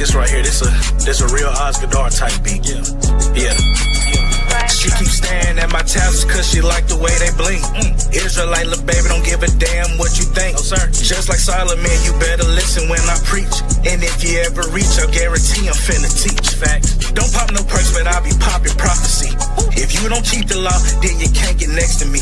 this right here. This a real Oscar type beat. Yeah. She keeps staring at my tassels cause she like the way they blink. Israelite, little baby, don't give a damn what you think. Just like Solomon, you better listen when I preach. And if you ever reach, I'll guarantee I'm finna teach. Facts. Don't pop no perks, but I'll be popping prophecy. If you don't keep the law, then you can't get next to me.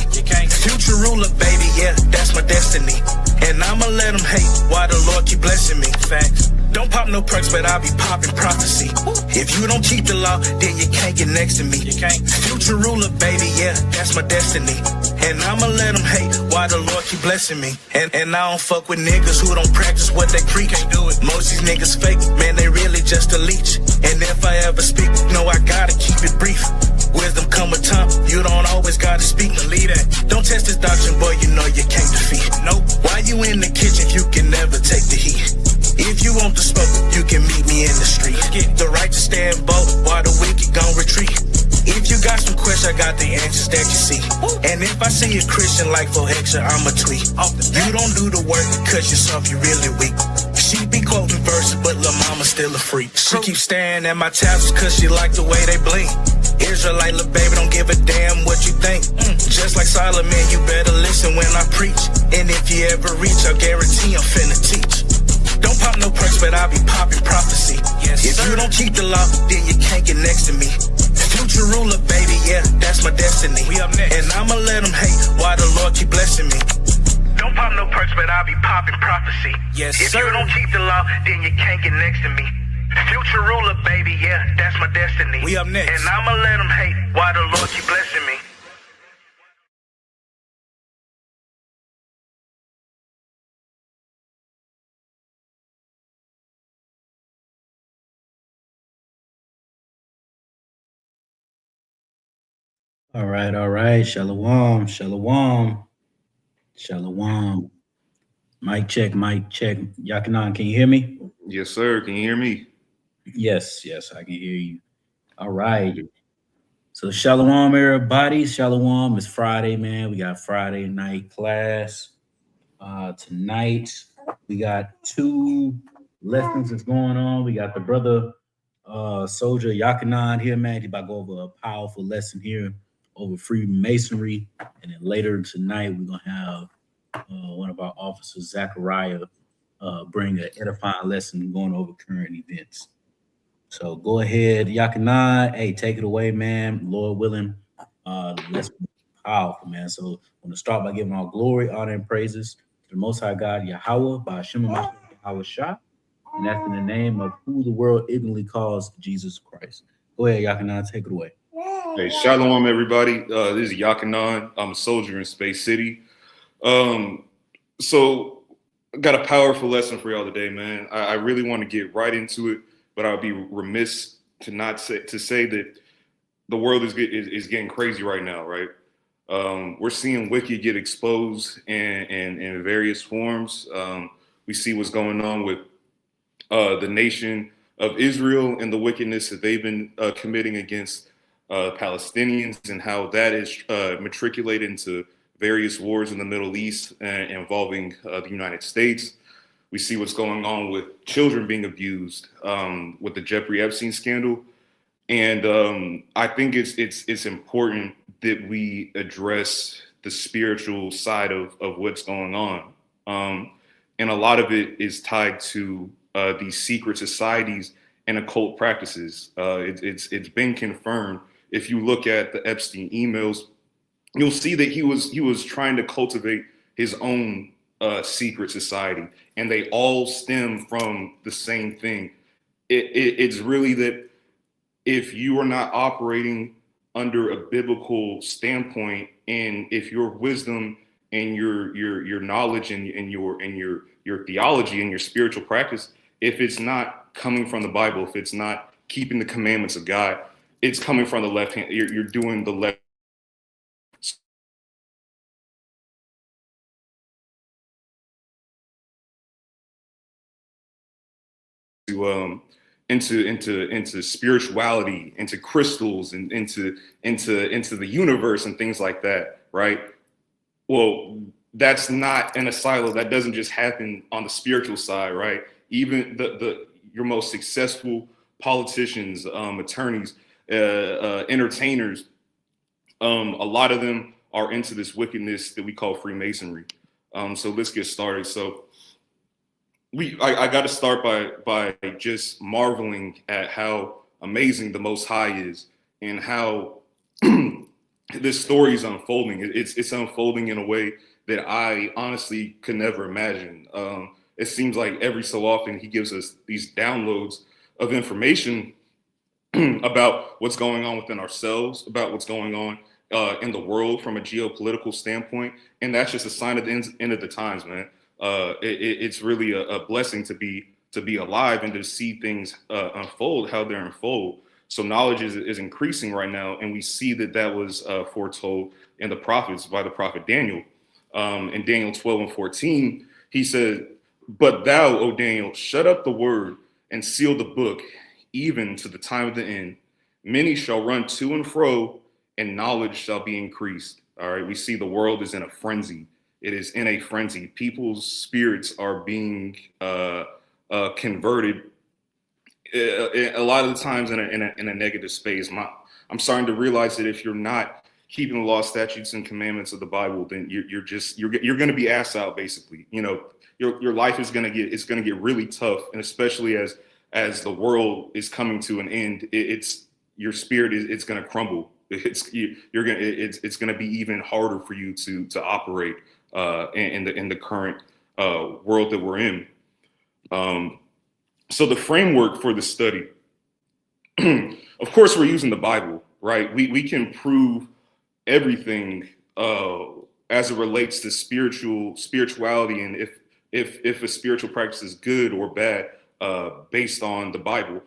Future ruler, baby, yeah, that's my destiny. And I'ma let them hate while the Lord keep blessing me. Facts. Don't pop no perks, but I'll be popping prophecy. If you don't keep the law, then you can't get next to me. Future ruler, baby, yeah, that's my destiny. And I'ma let them hate while the Lord keep blessing me. And I don't fuck with niggas who don't practice what they preach. Can't do it. Most these niggas fake, man, they really just a leech. And if I ever speak, no, I gotta keep it brief. Wisdom come with time, you don't always gotta speak. Believe that. Don't test this doctrine, boy, you know you can't defeat. Nope. Why you in the kitchen if you can never take the heat? If you want the smoke, you can meet me in the street. Get the right to stand bold while the wicked gon' retreat. If you got some questions, I got the answers that you see. And if I see a Christian like for extra, I'ma tweet. You don't do the work cause yourself, you really weak. She be quoting verses, but lil' mama still a freak. She keep staring at my tassels cause she like the way they blink. Israelite, little baby, don't give a damn what you think. Just like Solomon, you better listen when I preach. And if you ever reach, I'll guarantee I'm finna teach. Don't pop no perks, but I'll be popping prophecy. If you don't keep the law, then you can't get next to me. Future ruler, baby, yeah, that's my destiny. We up next. And I'ma let them hate while the Lord keep blessing me. Don't pop no perks, but I'll be popping prophecy. If you don't keep the law, then you can't get next to me. Future ruler, baby, yeah, that's my destiny. We up next. And I'ma let them hate while the Lord keep blessing me. All right. Shalom. Mic check. Yakanan, can you hear me? Yes, sir. Can you hear me? Yes, I can hear you. All right. So shalom, everybody. Shalom. It's Friday, man. We got Friday night class. Tonight, we got 2 lessons that's going on. We got the brother soldier Yakanan here, man. He's about to go over a powerful lesson here over Freemasonry. And then later tonight, we're going to have one of our officers, Zachariah, bring an edifying lesson going over current events. So go ahead, Yakanan. Hey, take it away, man. Lord willing, the lesson is powerful, man. So I want to start by giving all glory, honor, and praises to the Most High God, Yahweh, by Hashem Yahweh Shah. And that's in the name of who the world ignorantly calls Jesus Christ. Go ahead, Yakanan, take it away. Hey, shalom, everybody. This is Yakanan. I'm a soldier in Space City. So I got a powerful lesson for y'all today, man. I really want to get right into it, but I'll be remiss to say that the world is getting crazy right now, right? We're seeing wicked get exposed in various forms. We see what's going on with the nation of Israel and the wickedness that they've been committing against Palestinians, and how that is matriculated into various wars in the Middle East involving the United States. We see what's going on with children being abused with the Jeffrey Epstein scandal. And I think it's important that we address the spiritual side of what's going on. And a lot of it is tied to these secret societies and occult practices. It's been confirmed. If you look at the Epstein emails, you'll see that he was trying to cultivate his own secret society, and they all stem from the same thing. It's really that if you are not operating under a biblical standpoint, and if your wisdom and your knowledge and your theology and your spiritual practice, if it's not coming from the Bible, if it's not keeping the commandments of God, it's coming from the left hand. You're doing the left. Into spirituality, into crystals, and into the universe and things like that, right? Well, that's not in a silo. That doesn't just happen on the spiritual side, right? Even your most successful politicians, attorneys, entertainers, a lot of them are into this wickedness that we call Freemasonry. So let's get started. So I got to start by just marveling at how amazing the Most High is, and how this story is unfolding. It's unfolding in a way that I honestly could never imagine. It seems like every so often he gives us these downloads of information about what's going on within ourselves, about what's going on in the world from a geopolitical standpoint. And that's just a sign of the end of the times, man. It's really a blessing to be alive and to see things unfold how they're unfold. So knowledge is increasing right now, and we see that was foretold in the prophets by the prophet Daniel. In Daniel 12:14, he said, "But thou, O Daniel, shut up the word and seal the book, even to the time of the end. Many shall run to and fro, and knowledge shall be increased." All right, we see the world is in a frenzy. It is in a frenzy. People's spirits are being converted a lot of the times in a negative space. I'm starting to realize that if you're not keeping the law, statutes, and commandments of the Bible, then you're going to be ass out, basically. You know, your life is going to get really tough, and especially as the world is coming to an end, your spirit it's going to crumble. It's going to be even harder for you to operate in the current world that we're in. So the framework for the study, of course, we're using the Bible, right? We can prove everything as it relates to spirituality, and if a spiritual practice is good or bad based on the Bible.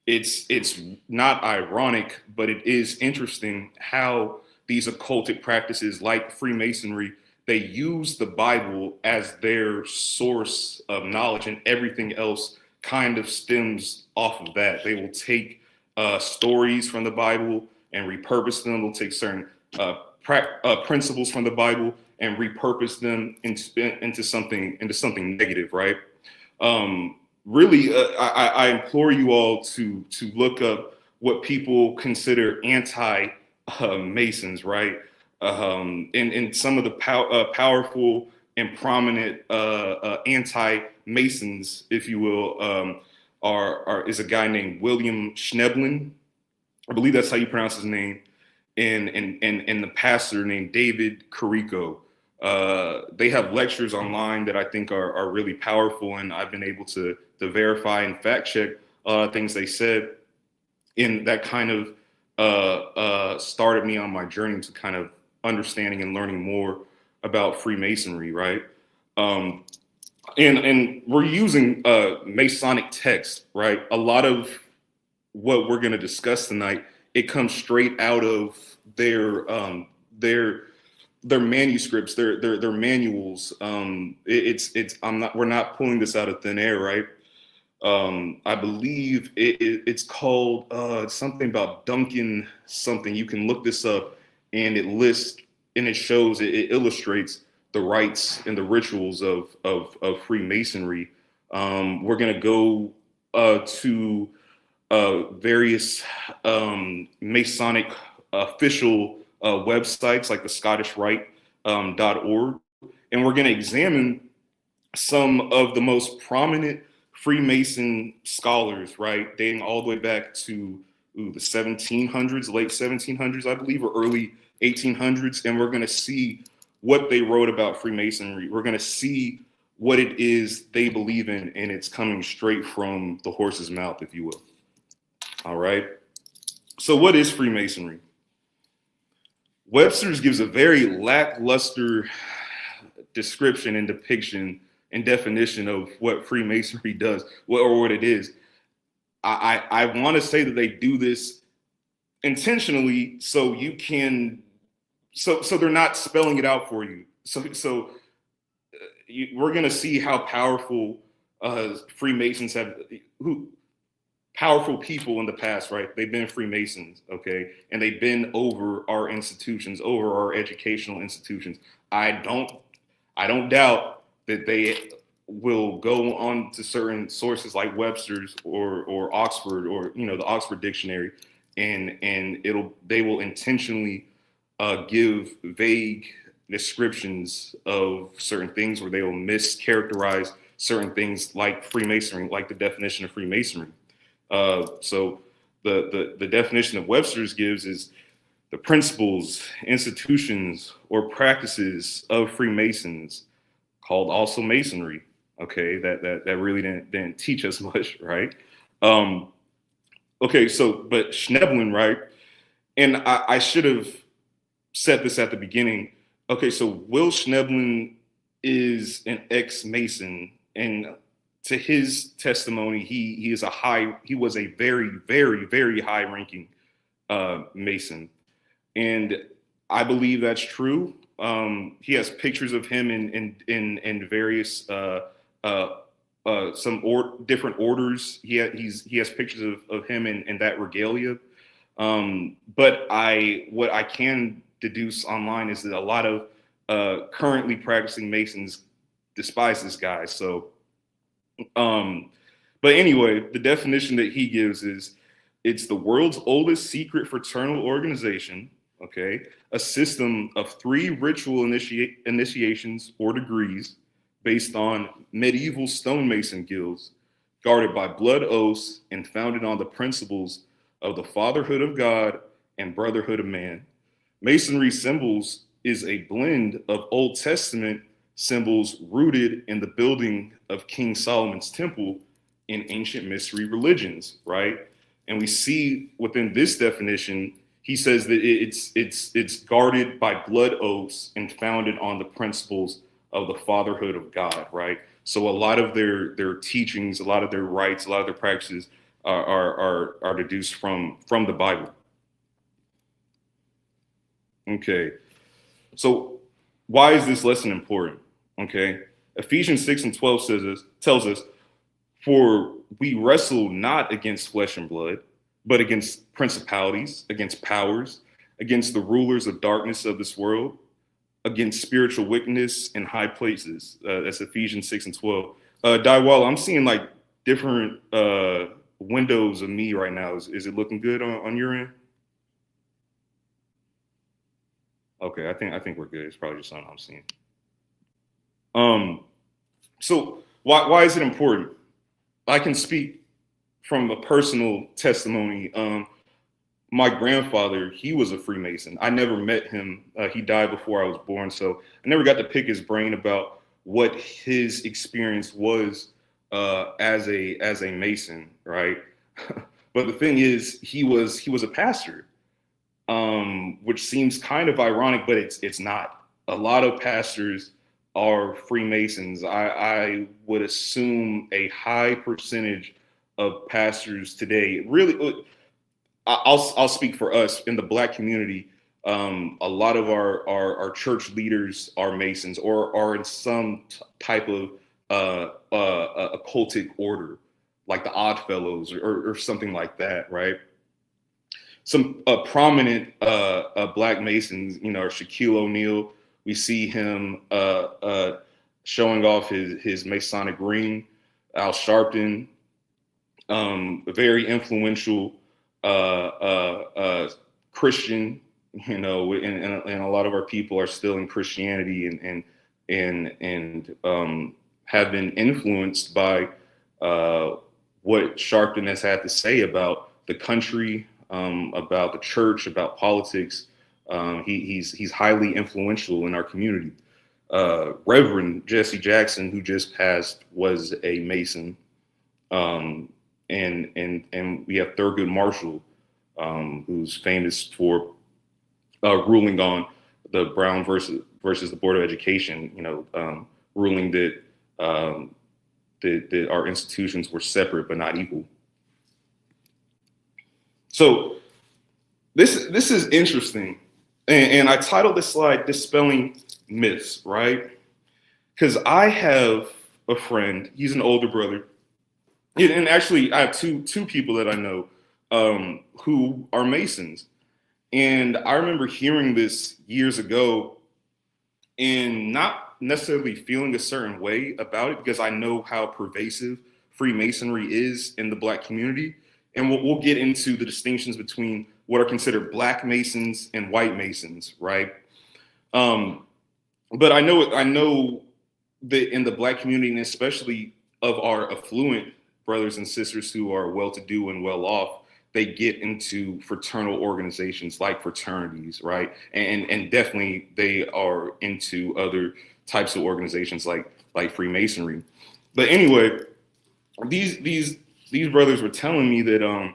It's not ironic, but it is interesting how these occultic practices like Freemasonry, they use the Bible as their source of knowledge, and everything else kind of stems off of that. They will take stories from the Bible and repurpose them. They'll take certain principles from the Bible and repurpose them into something negative, right? Really, I implore you all to look up what people consider anti-Masons, right? And some of the powerful and prominent anti-Masons, if you will, is a guy named William Schneblin. I believe that's how you pronounce his name, and the pastor named David Carrico. They have lectures online that I think are really powerful, and I've been able to verify and fact check things they said, and that kind of started me on my journey to kind of understanding and learning more about Freemasonry, right? And we're using Masonic text, right? A lot of what we're going to discuss tonight, it comes straight out of their manuscripts, their manuals. We're not pulling this out of thin air, right? I believe it's called something about Duncan something. You can look this up, and it lists and it shows, it illustrates the rites and the rituals of Freemasonry. We're gonna go to various Masonic official websites like the ScottishRite.org, and we're gonna examine some of the most prominent Freemason scholars, right, dating all the way back to the 1700s, late 1700s, I believe, or early 1800s, and we're going to see what they wrote about Freemasonry. We're going to see what it is they believe in, and it's coming straight from the horse's mouth, if you will. All right. So what is Freemasonry? Webster's gives a very lackluster description and depiction and definition of what Freemasonry does, or what it is. I want to say that they do this intentionally, so you can, so they're not spelling it out for you. We're going to see how powerful Freemasons powerful people in the past, right? They've been Freemasons, okay, and they've been over our institutions, over our educational institutions. I don't doubt that they will go on to certain sources like Webster's or Oxford, or the Oxford Dictionary, and they will intentionally give vague descriptions of certain things, or they will mischaracterize certain things, like Freemasonry, like the definition of Freemasonry. So the definition that Webster's gives is the principles, institutions, or practices of Freemasons, called also Masonry. Okay, that really didn't teach us much, right? Okay, so but Schneblin, right? And I should have said this at the beginning. Okay, so Will Schneblin is an ex-Mason, and to his testimony, he was a very, very, very high-ranking Mason, and I believe that's true. He has pictures of him in various different orders. He has pictures of him in that regalia. But what I can deduce online is that a lot of currently practicing Masons despise this guy. So, but anyway, the definition that he gives is, it's the world's oldest secret fraternal organization, okay, a system of 3 ritual initiations or degrees based on medieval stonemason guilds, guarded by blood oaths and founded on the principles of the fatherhood of God and brotherhood of man. Masonry symbols is a blend of Old Testament symbols rooted in the building of King Solomon's temple in ancient mystery religions, right? And we see within this definition, he says that it's guarded by blood oaths and founded on the principles of the fatherhood of God, right? So a lot of their teachings, a lot of their rites, a lot of their practices are deduced from the Bible. Okay, so why is this lesson important? Okay, Ephesians 6:12 tells us, for we wrestle not against flesh and blood, but against principalities, against powers, against the rulers of darkness of this world, against spiritual wickedness in high places. That's Ephesians 6:12. Daiwala, I'm seeing like different windows of me right now. Is it looking good on your end? Okay, I think we're good. It's probably just something I'm seeing. So why is it important? I can speak from a personal testimony. My grandfather, he was a Freemason. I never met him. He died before I was born, so I never got to pick his brain about what his experience was as a Mason, right? But the thing is, he was a pastor, which seems kind of ironic, but it's not. A lot of pastors are Freemasons. I would assume a high percentage of pastors today, really, I'll speak for us in the Black community. A lot of our church leaders are Masons, or are in some type of occultic order, like the Odd Fellows or something like that, right? Some prominent Black Masons, are Shaquille O'Neal. We see him showing off his Masonic ring. Al Sharpton, very influential Christian, and a lot of our people are still in Christianity and have been influenced by what Sharpton has had to say about the country, about the church, about politics. He's highly influential in our community. Reverend Jesse Jackson, who just passed, was a Mason. And we have Thurgood Marshall, who's famous for ruling on the Brown versus the Board of Education, ruling that our institutions were separate but not equal. So this is interesting, and I titled this slide "Dispelling Myths," right? Because I have a friend. He's an older brother. And actually, I have two people that I know who are Masons. And I remember hearing this years ago and not necessarily feeling a certain way about it because I know how pervasive Freemasonry is in the Black community. And we'll get into the distinctions between what are considered Black Masons and white Masons, right? But I know that in the Black community, and especially of our affluent brothers and sisters who are well-to-do and well-off, they get into fraternal organizations like fraternities, right? And definitely they are into other types of organizations like Freemasonry. But anyway, these brothers were telling me that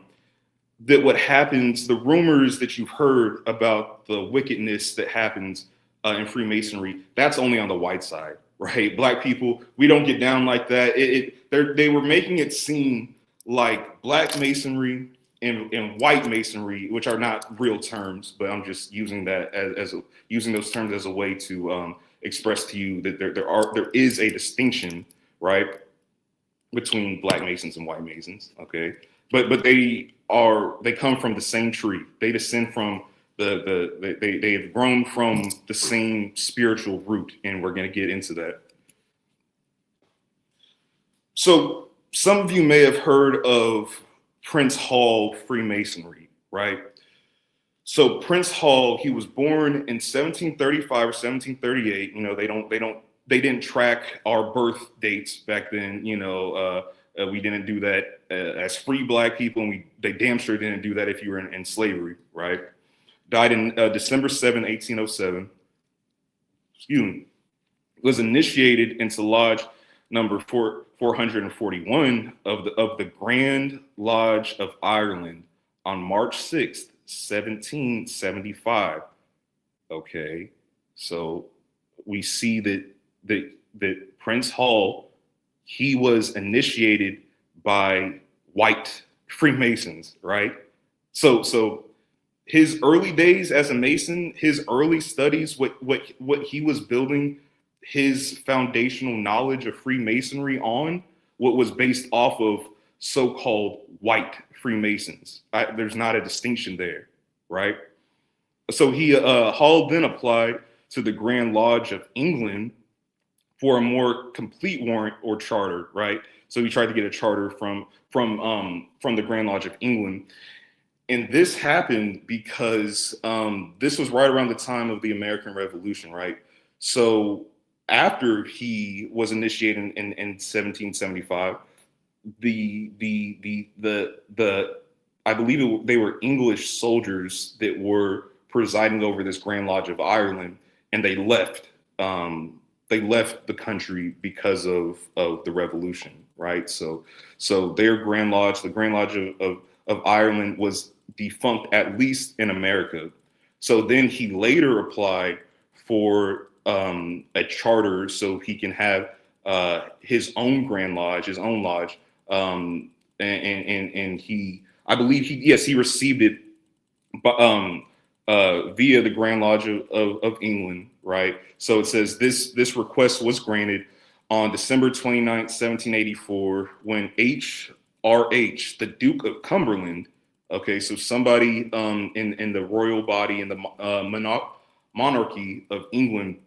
that what happens, the rumors that you've heard about the wickedness that happens in Freemasonry, that's only on the white side, right? Black people, we don't get down like that. They were making it seem like Black Masonry and white Masonry, which are not real terms, but I'm just using that using those terms as a way to express to you that there is a distinction, right, between Black Masons and white Masons. Okay, but they come from the same tree. They descend from they have grown from the same spiritual root, and we're going to get into that. So some of you may have heard of Prince Hall Freemasonry, right? So Prince Hall, he was born in 1735 or 1738. You know, they didn't track our birth dates back then. You know, we didn't do that as free Black people, and they damn sure didn't do that if you were in slavery, right? Died in December 7, 1807. Excuse me. Was initiated into Lodge number 441 of the Grand Lodge of Ireland on March 6th, 1775. Okay, so we see that Prince Hall, he was initiated by white Freemasons, right? So his early days as a Mason, his early studies, what he was building his foundational knowledge of Freemasonry on, what was based off of so-called white Freemasons. There's not a distinction there, right? So Hall then applied to the Grand Lodge of England for a more complete warrant or charter, right? So he tried to get a charter from the Grand Lodge of England. And this happened because this was right around the time of the American Revolution, right? So after he was initiated in 1775, I believe they were English soldiers that were presiding over this Grand Lodge of Ireland, and they left. They left the country because of the revolution, right? So their Grand Lodge, the Grand Lodge of Ireland, was defunct, at least in America. So then he later applied for a charter so he can have his own Grand Lodge, his own lodge, and I believe he received it via the Grand Lodge of England, right? So it says this request was granted on December 29th, 1784, when H.R.H., the Duke of Cumberland, okay, so somebody in the royal body, in the monarchy of England,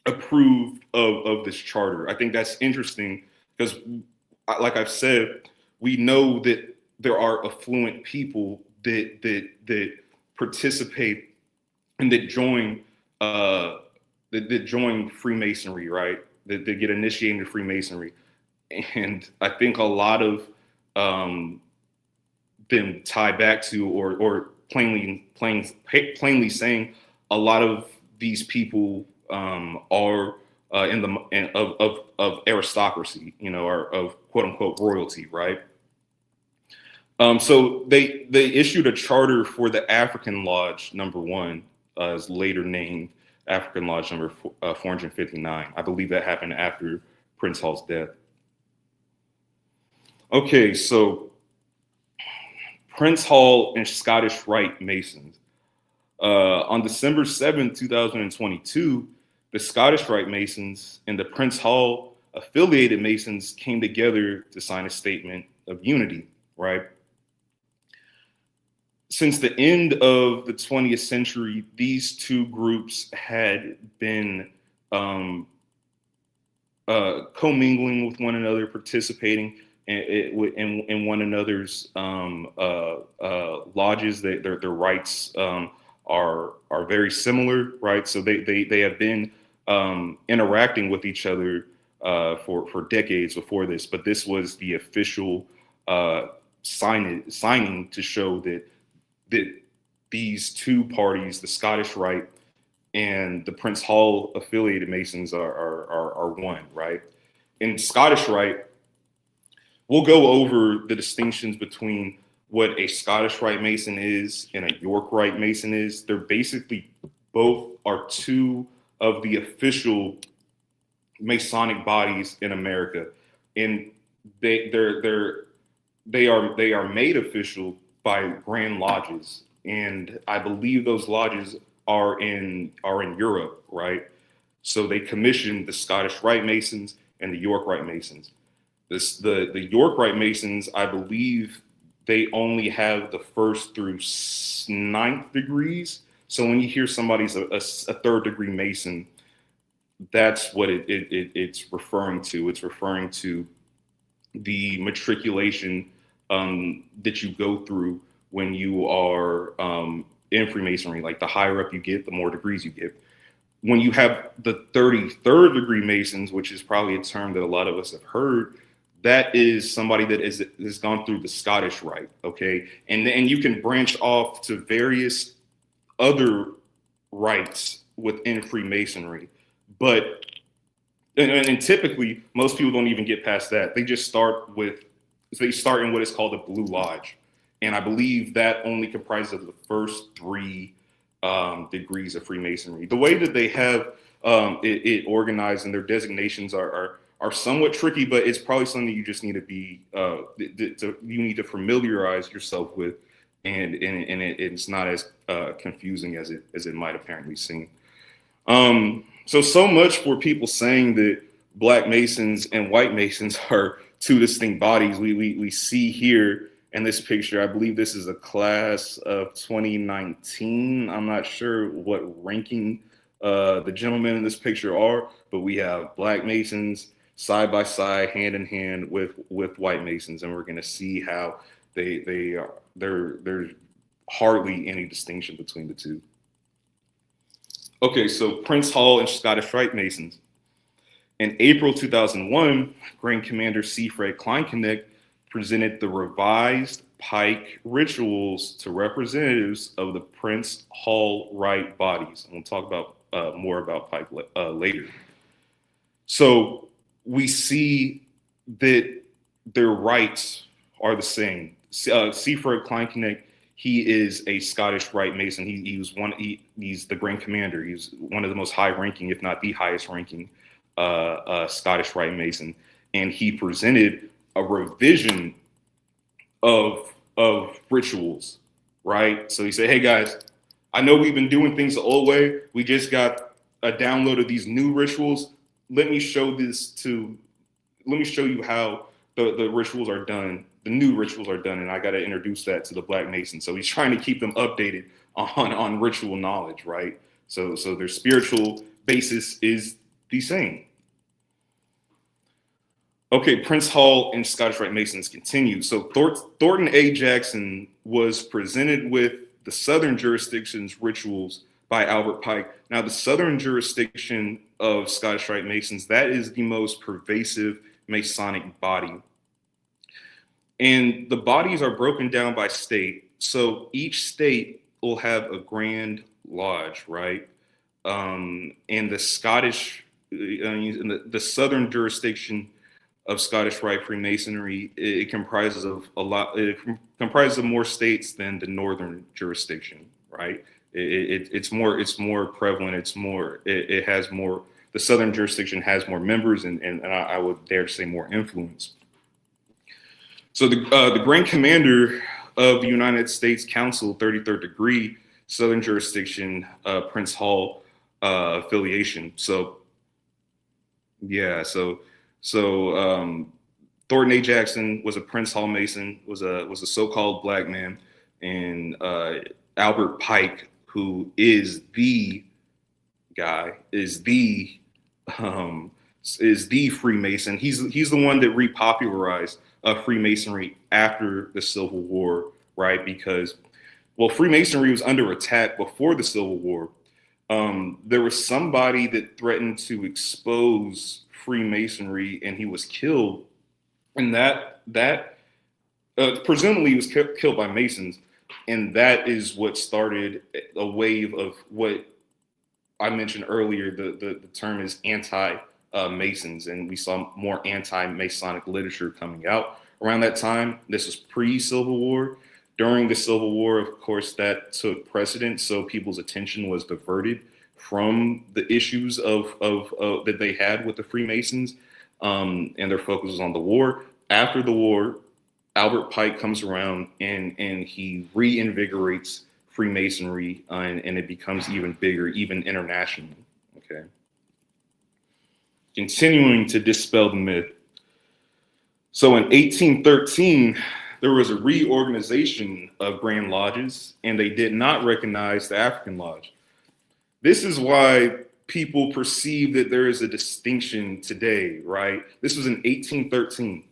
approved of this charter. I think that's interesting because, like I've said, we know that there are affluent people that participate and that join Freemasonry, right? That get initiated into Freemasonry, and I think a lot of them tie back to, or plainly saying, a lot of these people are of aristocracy, you know, or of quote unquote royalty, right? So they issued a charter for the African Lodge number 1, as later named African Lodge number 459. I believe that happened after Prince Hall's death. Okay, so Prince Hall and Scottish Rite Masons. On December 7th, 2022, the Scottish Rite Masons and the Prince Hall affiliated Masons came together to sign a statement of unity, right? Since the end of the 20th century, these two groups had been commingling with one another, participating in one another's lodges. Their rights are very similar, right? So they have been interacting with each other for decades before this, but this was the official signing to show that these two parties, the Scottish Rite and the Prince Hall affiliated Masons, are one, right? In Scottish Rite, we'll go over the distinctions between what a Scottish Rite Mason is and a York Rite Mason is. They're basically both are two of the official Masonic bodies in America, and they are made official by Grand Lodges, and I believe those lodges are in Europe, right? So they commissioned the Scottish Rite Masons and the York Rite Masons. The York Rite Masons, I believe, they only have the first through ninth degrees. So when you hear somebody's a third degree Mason, that's what it's referring to. It's referring to the matriculation that you go through when you are in Freemasonry. Like the higher up you get, the more degrees you get. When you have the 33rd degree Masons, which is probably a term that a lot of us have heard, that is somebody that has gone through the Scottish Rite, okay? And you can branch off to various other rites within Freemasonry. But and typically most people don't even get past that. They start in what is called a Blue Lodge. And I believe that only comprises of the first three degrees of Freemasonry. The way that they have it organized and their designations are somewhat tricky, but it's probably something you just need to be you need to familiarize yourself with, and it's not as confusing as it might apparently seem. So much for people saying that Black Masons and White Masons are two distinct bodies. We see here in this picture, I believe this is a class of 2019. I'm not sure what ranking the gentlemen in this picture are, but we have Black Masons side by side, hand in hand with White Masons, and we're going to see how there's hardly any distinction between the two. Okay, so Prince Hall and Scottish Rite Masons. In April 2001, Grand Commander Siegfried Kleinknecht presented the revised Pike rituals to representatives of the Prince Hall Rite bodies. And we'll talk about more about Pike later. So we see that their rites are the same. Siegfried Kleinknecht, he is a Scottish Rite Mason. He's the Grand Commander. He's one of the most high-ranking, if not the highest-ranking, Scottish Rite Mason, and he presented a revision of rituals, right? So he said, "Hey guys, I know we've been doing things the old way. We just got a download of these new rituals. Let me show you how the rituals are done. The new rituals are done, and I got to introduce that to the Black Masons." So he's trying to keep them updated on ritual knowledge, right? So their spiritual basis is the same. Okay, Prince Hall and Scottish Rite Masons continue. So Thornton A. Jackson was presented with the Southern jurisdiction's rituals by Albert Pike. Now, the Southern jurisdiction of Scottish Rite Masons, that is the most pervasive Masonic body. And the bodies are broken down by state. So each state will have a Grand Lodge, right? And the Scottish, the Southern jurisdiction of Scottish Rite Freemasonry, it comprises of more states than the Northern jurisdiction, right? It's more prevalent. It has more. The Southern jurisdiction has more members, and I would dare to say more influence. So the Grand Commander of the United States Council, 33rd degree, Southern jurisdiction, Prince Hall affiliation. So yeah, so Thornton A. Jackson was a Prince Hall Mason, was a so-called Black man, and Albert Pike, who is the guy, is the is the Freemason. He's the one that repopularized Freemasonry after the Civil War, right? Because, well, Freemasonry was under attack before the Civil War. There was somebody that threatened to expose Freemasonry, and he was killed. And that presumably he was killed by Masons, and that is what started a wave of what I mentioned earlier. The term is anti-Masons, and we saw more anti-Masonic literature coming out around that time. This was pre-Civil War. During the Civil War, of course, that took precedence, so people's attention was diverted from the issues of that they had with the Freemasons, and their focus was on the war. After the war, Albert Pike comes around and he reinvigorates Freemasonry, and it becomes even bigger, even internationally. Okay. Continuing to dispel the myth. So in 1813, there was a reorganization of Grand Lodges, and they did not recognize the African Lodge. This is why people perceive that there is a distinction today, right? This was in 1813.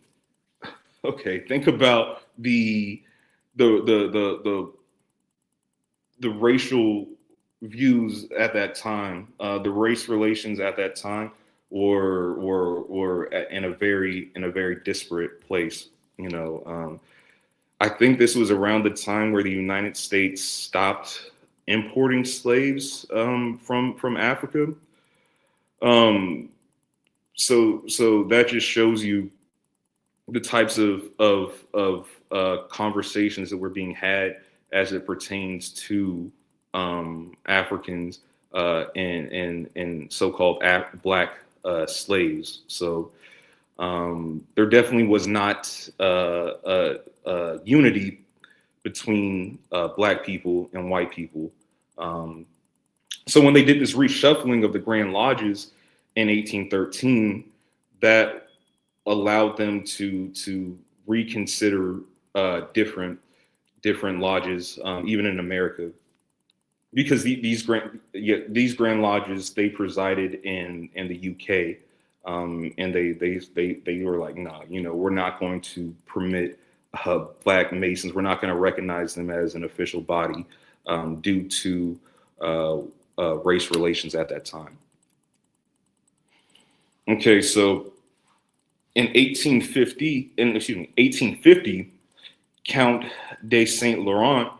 Okay, think about the racial views at that time, the race relations at that time were in a very disparate place. You know, I think this was around the time where the United States stopped importing slaves from Africa. So that just shows you the types of conversations that were being had as it pertains to Africans and so-called Black slaves. So there definitely was not unity between Black people and white people. So when they did this reshuffling of the Grand Lodges in 1813, that allowed them to reconsider different lodges, even in America, because these Grand Lodges, they presided in the UK, and they were like, no, you know, we're not going to permit Black Masons. We're not going to recognize them as an official body due to race relations at that time. Okay, so in 1850, Count de Saint Laurent,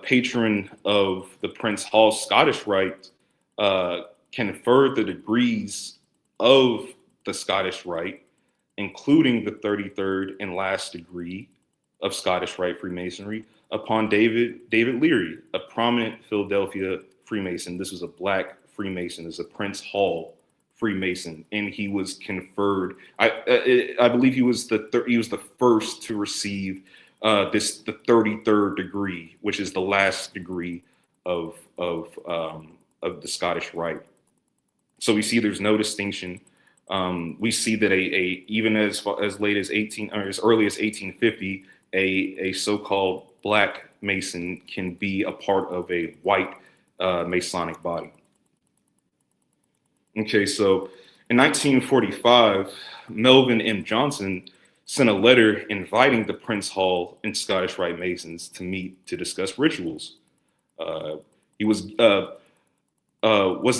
patron of the Prince Hall Scottish Rite, conferred the degrees of the Scottish Rite, including the 33rd and last degree of Scottish Rite Freemasonry, upon David Leary, a prominent Philadelphia Freemason. This was a Black Freemason, this is a Prince Hall Freemason, and he was conferred. I believe he was the first to receive the 33rd degree, which is the last degree of the Scottish Rite. So we see there's no distinction. We see that even as late as as early as 1850, a so-called Black Mason can be a part of a white Masonic body. Okay, so in 1945, Melvin M. Johnson sent a letter inviting the Prince Hall and Scottish Rite Masons to meet to discuss rituals. He was the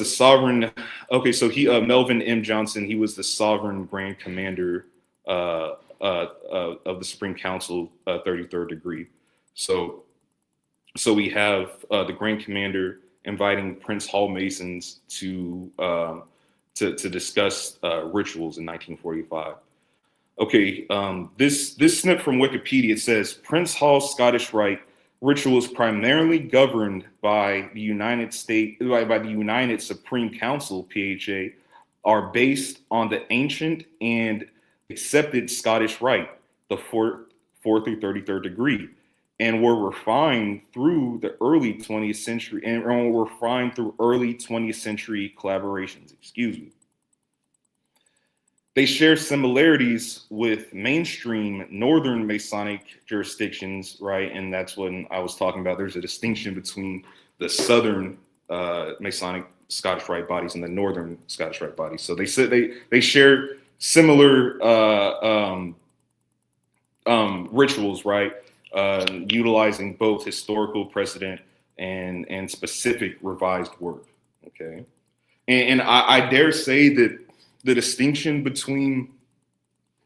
sovereign. Okay, so Melvin M. Johnson, he was the sovereign Grand Commander of the Supreme Council, 33rd degree. So we have the Grand Commander inviting Prince Hall Masons to discuss rituals in 1945. Okay, this snip from Wikipedia, it says Prince Hall Scottish Rite rituals primarily governed by the United Supreme Council, PHA, are based on the ancient and accepted Scottish Rite, the 4th through 33rd degree, and were refined through the early 20th century collaborations. Excuse me. They share similarities with mainstream Northern Masonic jurisdictions, right? And that's when I was talking about there's a distinction between the Southern Masonic Scottish Rite bodies and the Northern Scottish Rite bodies. So they said they share similar rituals, right? Utilizing both historical precedent and specific revised work. Okay, and I dare say that the distinction between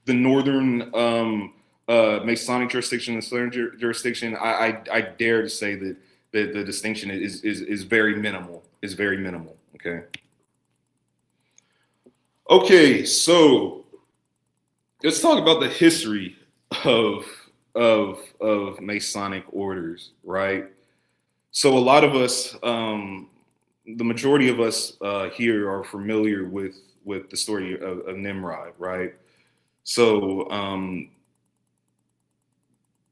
the Northern Masonic jurisdiction and Southern jurisdiction, I dare to say that the distinction is very minimal. Is very minimal. Okay. Okay, so let's talk about the history of Masonic orders, right? So a lot of us, the majority of us here are familiar with the story of Nimrod, right? So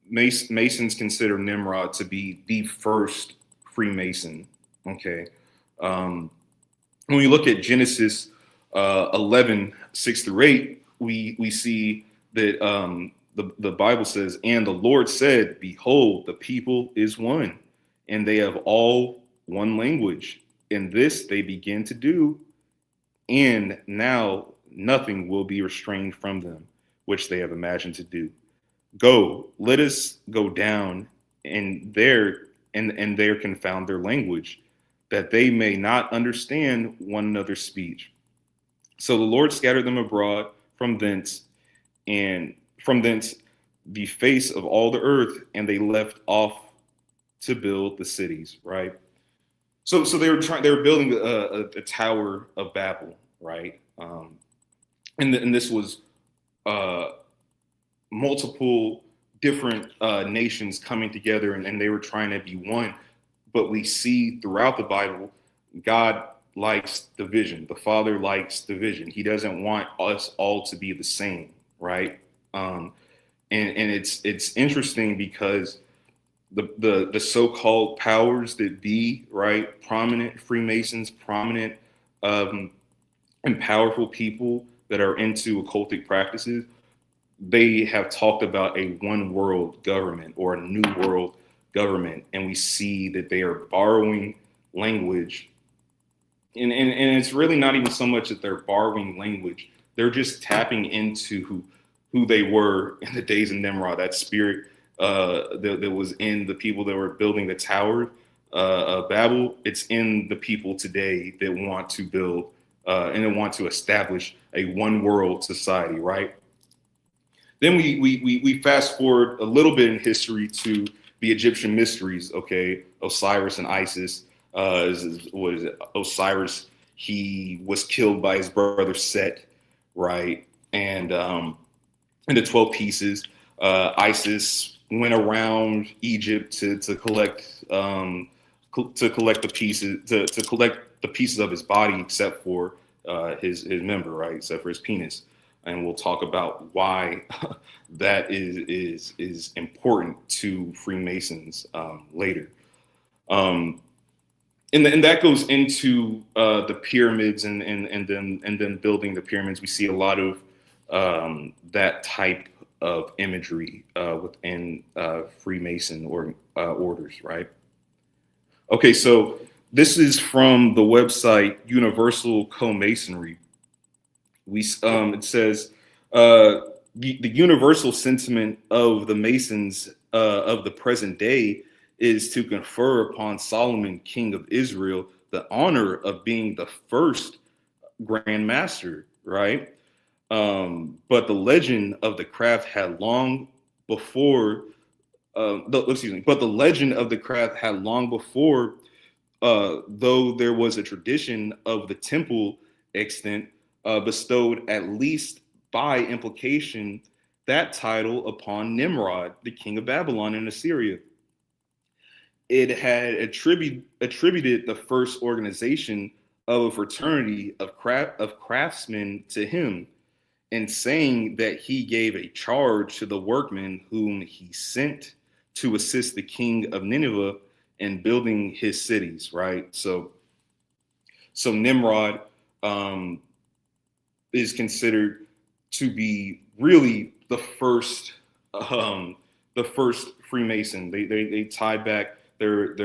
Masons consider Nimrod to be the first Freemason. Okay. When we look at Genesis 11:6-8, we see that the Bible says, "And the Lord said, Behold, the people is one, and they have all one language. And this they begin to do, and now nothing will be restrained from them, which they have imagined to do. Go, let us go down, and there confound their language, that they may not understand one another's speech. So the Lord scattered them abroad from thence, and from thence the face of all the earth, and they left off to build the cities," right? So they were building a Tower of Babel, right? And this was multiple different nations coming together, and they were trying to be one. But we see throughout the Bible, God likes division. The Father likes division. He doesn't want us all to be the same, right? And it's interesting because the so-called powers that be, right, prominent Freemasons, prominent and powerful people that are into occultic practices, they have talked about a one world government or a new world government, and we see that they are borrowing language, and it's really not even so much that they're borrowing language, they're just tapping into who they were in the days of Nimrod, that spirit that was in the people that were building the Tower of Babel. It's in the people today that want to build and that want to establish a one world society, right? Then we fast forward a little bit in history to the Egyptian mysteries. Okay, Osiris and Isis. What is it? Osiris, he was killed by his brother Set, right? And in the 12 pieces, Isis went around Egypt to collect the pieces of his body, except for his member, right? Except for his penis. And we'll talk about why that is important to Freemasons later. And that goes into the pyramids and then building the pyramids. We see a lot of that type of imagery within Freemason orders, right? Okay, so this is from the website Universal Co-Masonry. It says the universal sentiment of the Masons of the present day is to confer upon Solomon, king of Israel, the honor of being the first Grand Master, right? But the legend of the craft had long before. But the legend of the craft had long before, though there was a tradition of the temple extant, bestowed at least by implication that title upon Nimrod, the king of Babylon and Assyria. It had attributed the first organization of a fraternity of craftsmen to him, and saying that he gave a charge to the workmen whom he sent to assist the king of Nineveh in building his cities, right? So Nimrod is considered to be really the first Freemason. They tie back their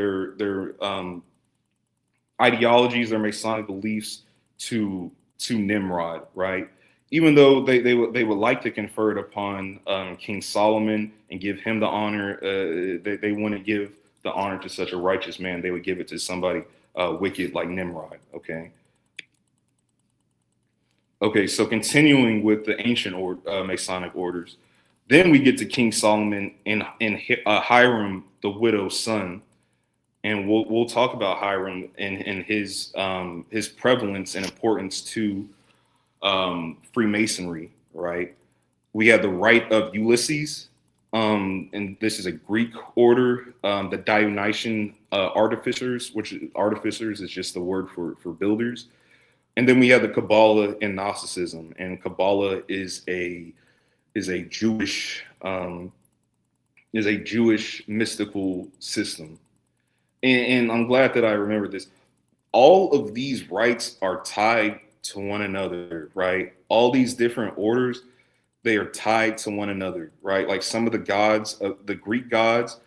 ideologies or Masonic beliefs to Nimrod, right? Even though they would like to confer it upon King Solomon and give him the honor, they wouldn't give the honor to such a righteous man. They would give it to somebody wicked like Nimrod. Okay, so continuing with the ancient Masonic orders, then we get to King Solomon and Hiram, the widow's son, and we'll talk about Hiram and his prevalence and importance to Freemasonry, right? We have the Rite of Ulysses, and this is a Greek order. The Dionysian artificers, which artificers is just the word for builders. And then we have the Kabbalah and Gnosticism, and Kabbalah is a Jewish mystical system. And I'm glad that I remember this. All of these rites are tied to one another, right? All these different orders, they are tied to one another, right? Like some of the gods, the Greek gods,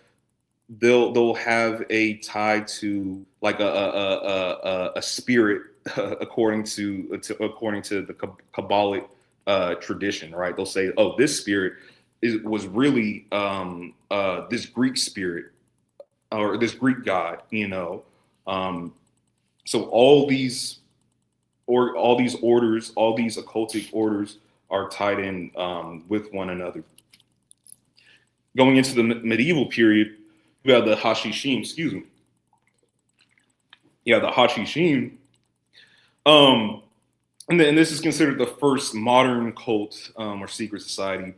they'll have a tie to like a spirit according to the Kabbalic tradition, right? They'll say, oh, this spirit was really this Greek spirit or this Greek god, you know. So all these orders, all these occultic orders are tied in with one another. Going into the medieval period, you have the Hashishim, the Hashishim. And this is considered the first modern cult or secret society.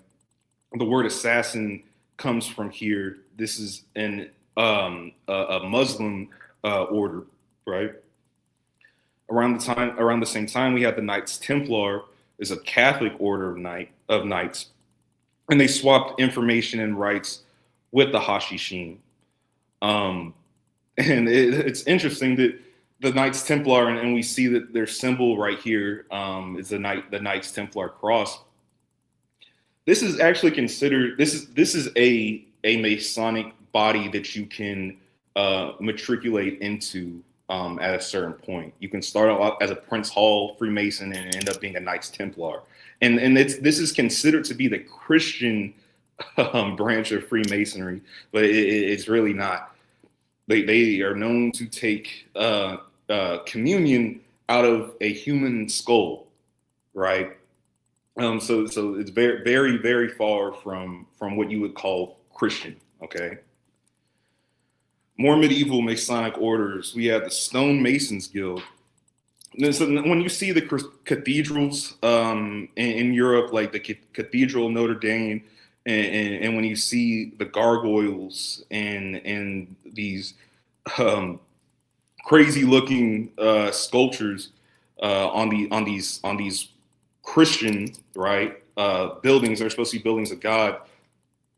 The word assassin comes from here. This is a Muslim order, right? Around the same time, we have the Knights Templar, is a Catholic order of knights, and they swapped information and rights with the Hashishim. And it's interesting that the Knights Templar, and we see that their symbol right here is the Knights Templar cross. This is actually considered this is a Masonic body that you can matriculate into at a certain point. You can start out as a Prince Hall Freemason and end up being a Knights Templar, and this is considered to be the Christian branch of Freemasonry, but it's really not. They are known to take communion out of a human skull, right? So it's very, very, very far from what you would call Christian. Okay. More medieval Masonic orders. We have the Stone Masons Guild. And so when you see the cathedrals in Europe, like the Cathedral of Notre Dame, and when you see the gargoyles and these crazy looking sculptures on these Christian, right, buildings, they're supposed to be buildings of God.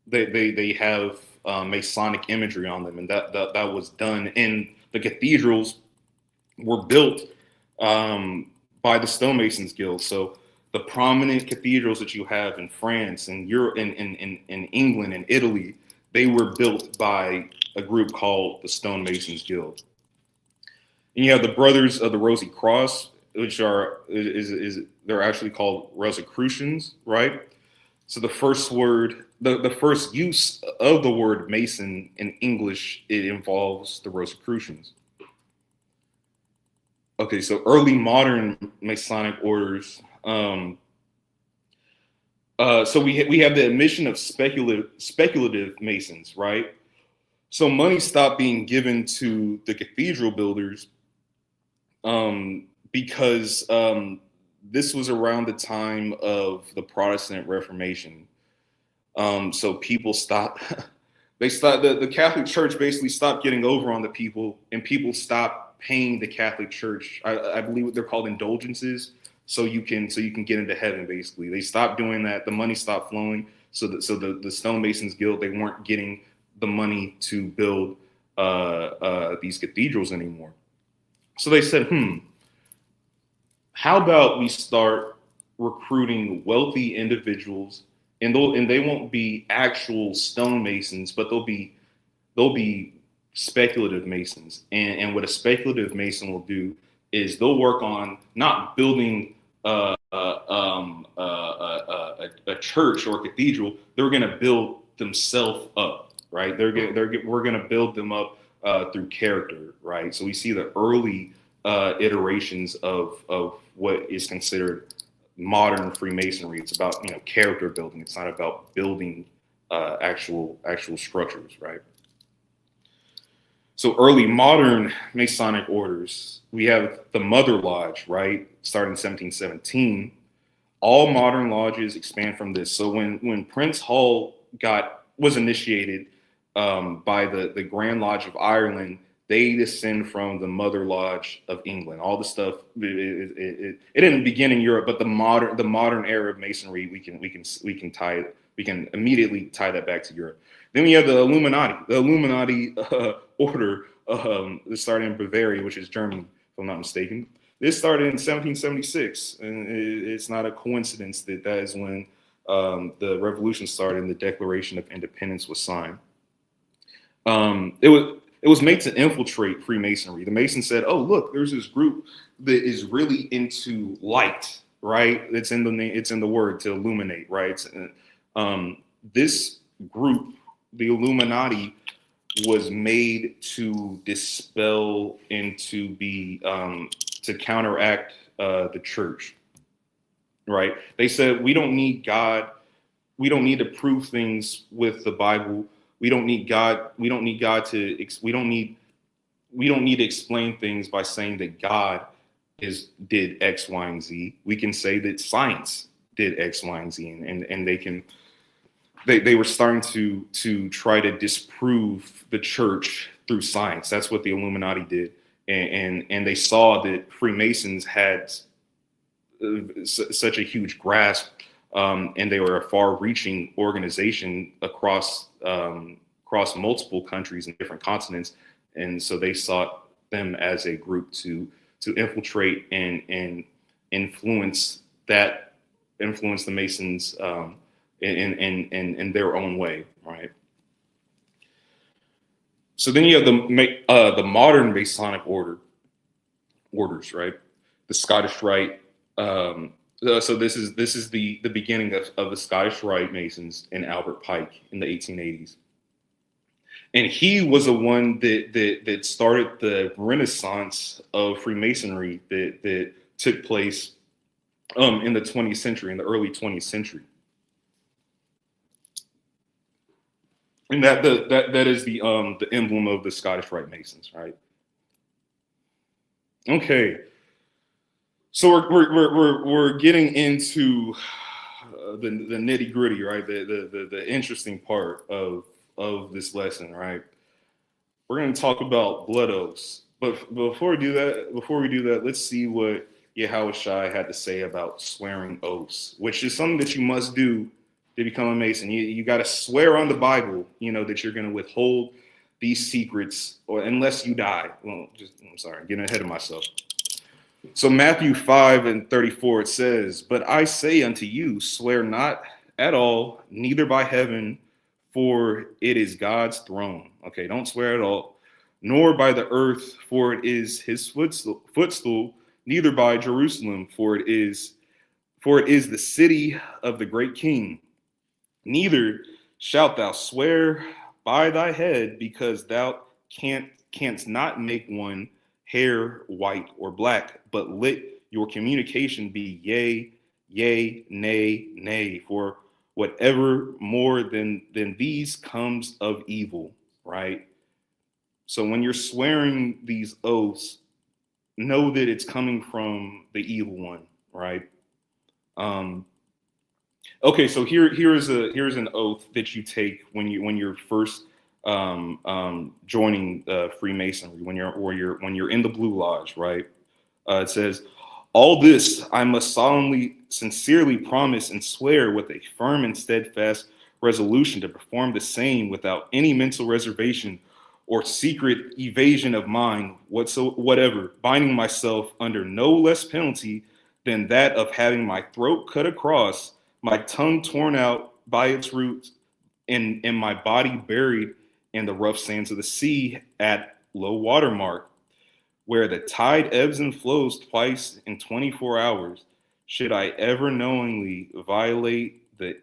They have Masonic imagery on them, and that was done. And the cathedrals were built by the Stonemasons Guild. So the prominent cathedrals that you have in France and Europe, in England and Italy, they were built by a group called the Stonemasons Guild. And you have the Brothers of the Rosy Cross, which they're actually called Rosicrucians, right? So the first use of the word Mason in English, it involves the Rosicrucians. Okay, so early modern Masonic orders. So we have the admission of speculative Masons, right? So money stopped being given to the cathedral builders because this was around the time of the Protestant Reformation. So people stopped. The Catholic Church basically stopped getting over on the people, and people stopped paying the Catholic Church. I believe they're called indulgences, so you can get into heaven. Basically, they stopped doing that. The money stopped flowing. So the Stonemasons Guild, they weren't getting the money to build these cathedrals anymore. So they said, how about we start recruiting wealthy individuals, and they won't be actual stonemasons, but they'll be speculative Masons. And what a speculative Mason will do is they'll work on not building a church or a cathedral. They're going to build themselves up, right? We're going to build them up through character, right? So we see the early iterations of what is considered modern Freemasonry. It's about character building. It's not about building actual structures, right? So early modern Masonic orders, we have the Mother Lodge, right? Starting in 1717. All modern lodges expand from this. So when Prince Hall was initiated by the Grand Lodge of Ireland, they descend from the Mother Lodge of England. All the stuff it didn't begin in Europe, but the modern era of Masonry, we can immediately tie that back to Europe. Then we have the Illuminati. The Illuminati order that started in Bavaria, which is Germany, if I'm not mistaken. This started in 1776, and it's not a coincidence that is when the revolution started and the Declaration of Independence was signed. It was made to infiltrate Freemasonry. The Masons said, "Oh, look, there's this group that is really into light, right? It's in the word to illuminate, right? This group, the Illuminati, was made to dispel and to counteract the church, right? They said, we don't need God. We don't need to prove things with the Bible. We don't need God. We don't need to explain things by saying that God did X, Y, and Z. We can say that science did X, Y, and Z, and they were starting to try to disprove the church through science. That's what the Illuminati did, and they saw that Freemasons had such a huge grasp, and they were a far-reaching organization across multiple countries and different continents, and so they sought them as a group to infiltrate and influence the Masons in their own way, right? So then you have the modern Masonic orders, right? The Scottish Rite. So this is the beginning of the Scottish Rite Masons and Albert Pike in the 1880s, and he was the one that started the Renaissance of Freemasonry that took place in the 20th century, in the early 20th century. And that is the emblem of the Scottish Rite Masons, right? Okay, so we're getting into the nitty gritty, right? The interesting part of this lesson, right? We're going to talk about blood oaths, but before we do that, let's see what Yahushua had to say about swearing oaths, which is something that you must do to become a Mason. You got to swear on the Bible, that you're going to withhold these secrets, or unless you die. Well, I'm sorry, getting ahead of myself. So Matthew 5:34, it says, "But I say unto you, swear not at all, neither by heaven, for it is God's throne." Okay, don't swear at all. "Nor by the earth, for it is his footstool, neither by Jerusalem, for it is the city of the great king. Neither shalt thou swear by thy head, because thou canst not make one hair white or black, but let your communication be yea, yea, nay, nay, for whatever more than these comes of evil," right? So when you're swearing these oaths, know that it's coming from the evil one, right? Okay, so here's an oath that you take when you're first joining Freemasonry, when you're in the Blue Lodge, right? It says, "All this I must solemnly, sincerely promise and swear with a firm and steadfast resolution to perform the same without any mental reservation or secret evasion of mind whatever, binding myself under no less penalty than that of having my throat cut across, my tongue torn out by its roots, and my body buried and the rough sands of the sea at low water mark, where the tide ebbs and flows twice in 24 hours, should I ever knowingly violate the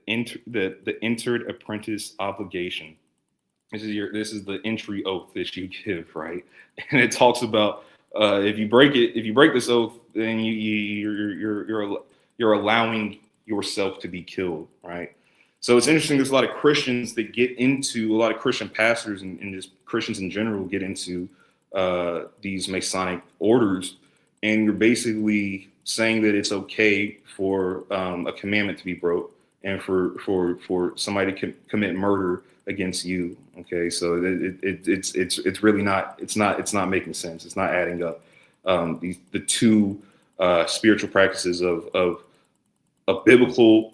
entered apprentice obligation. This is the entry oath that you give, right? And it talks about if you break this oath, then you're allowing yourself to be killed, right? So it's interesting. There's a lot of Christians that get into, a lot of Christian pastors and just Christians in general get into these Masonic orders, and you're basically saying that it's okay for a commandment to be broke and for somebody to commit murder against you. Okay, so it's really not, it's not making sense. It's not adding up. The two spiritual practices of biblical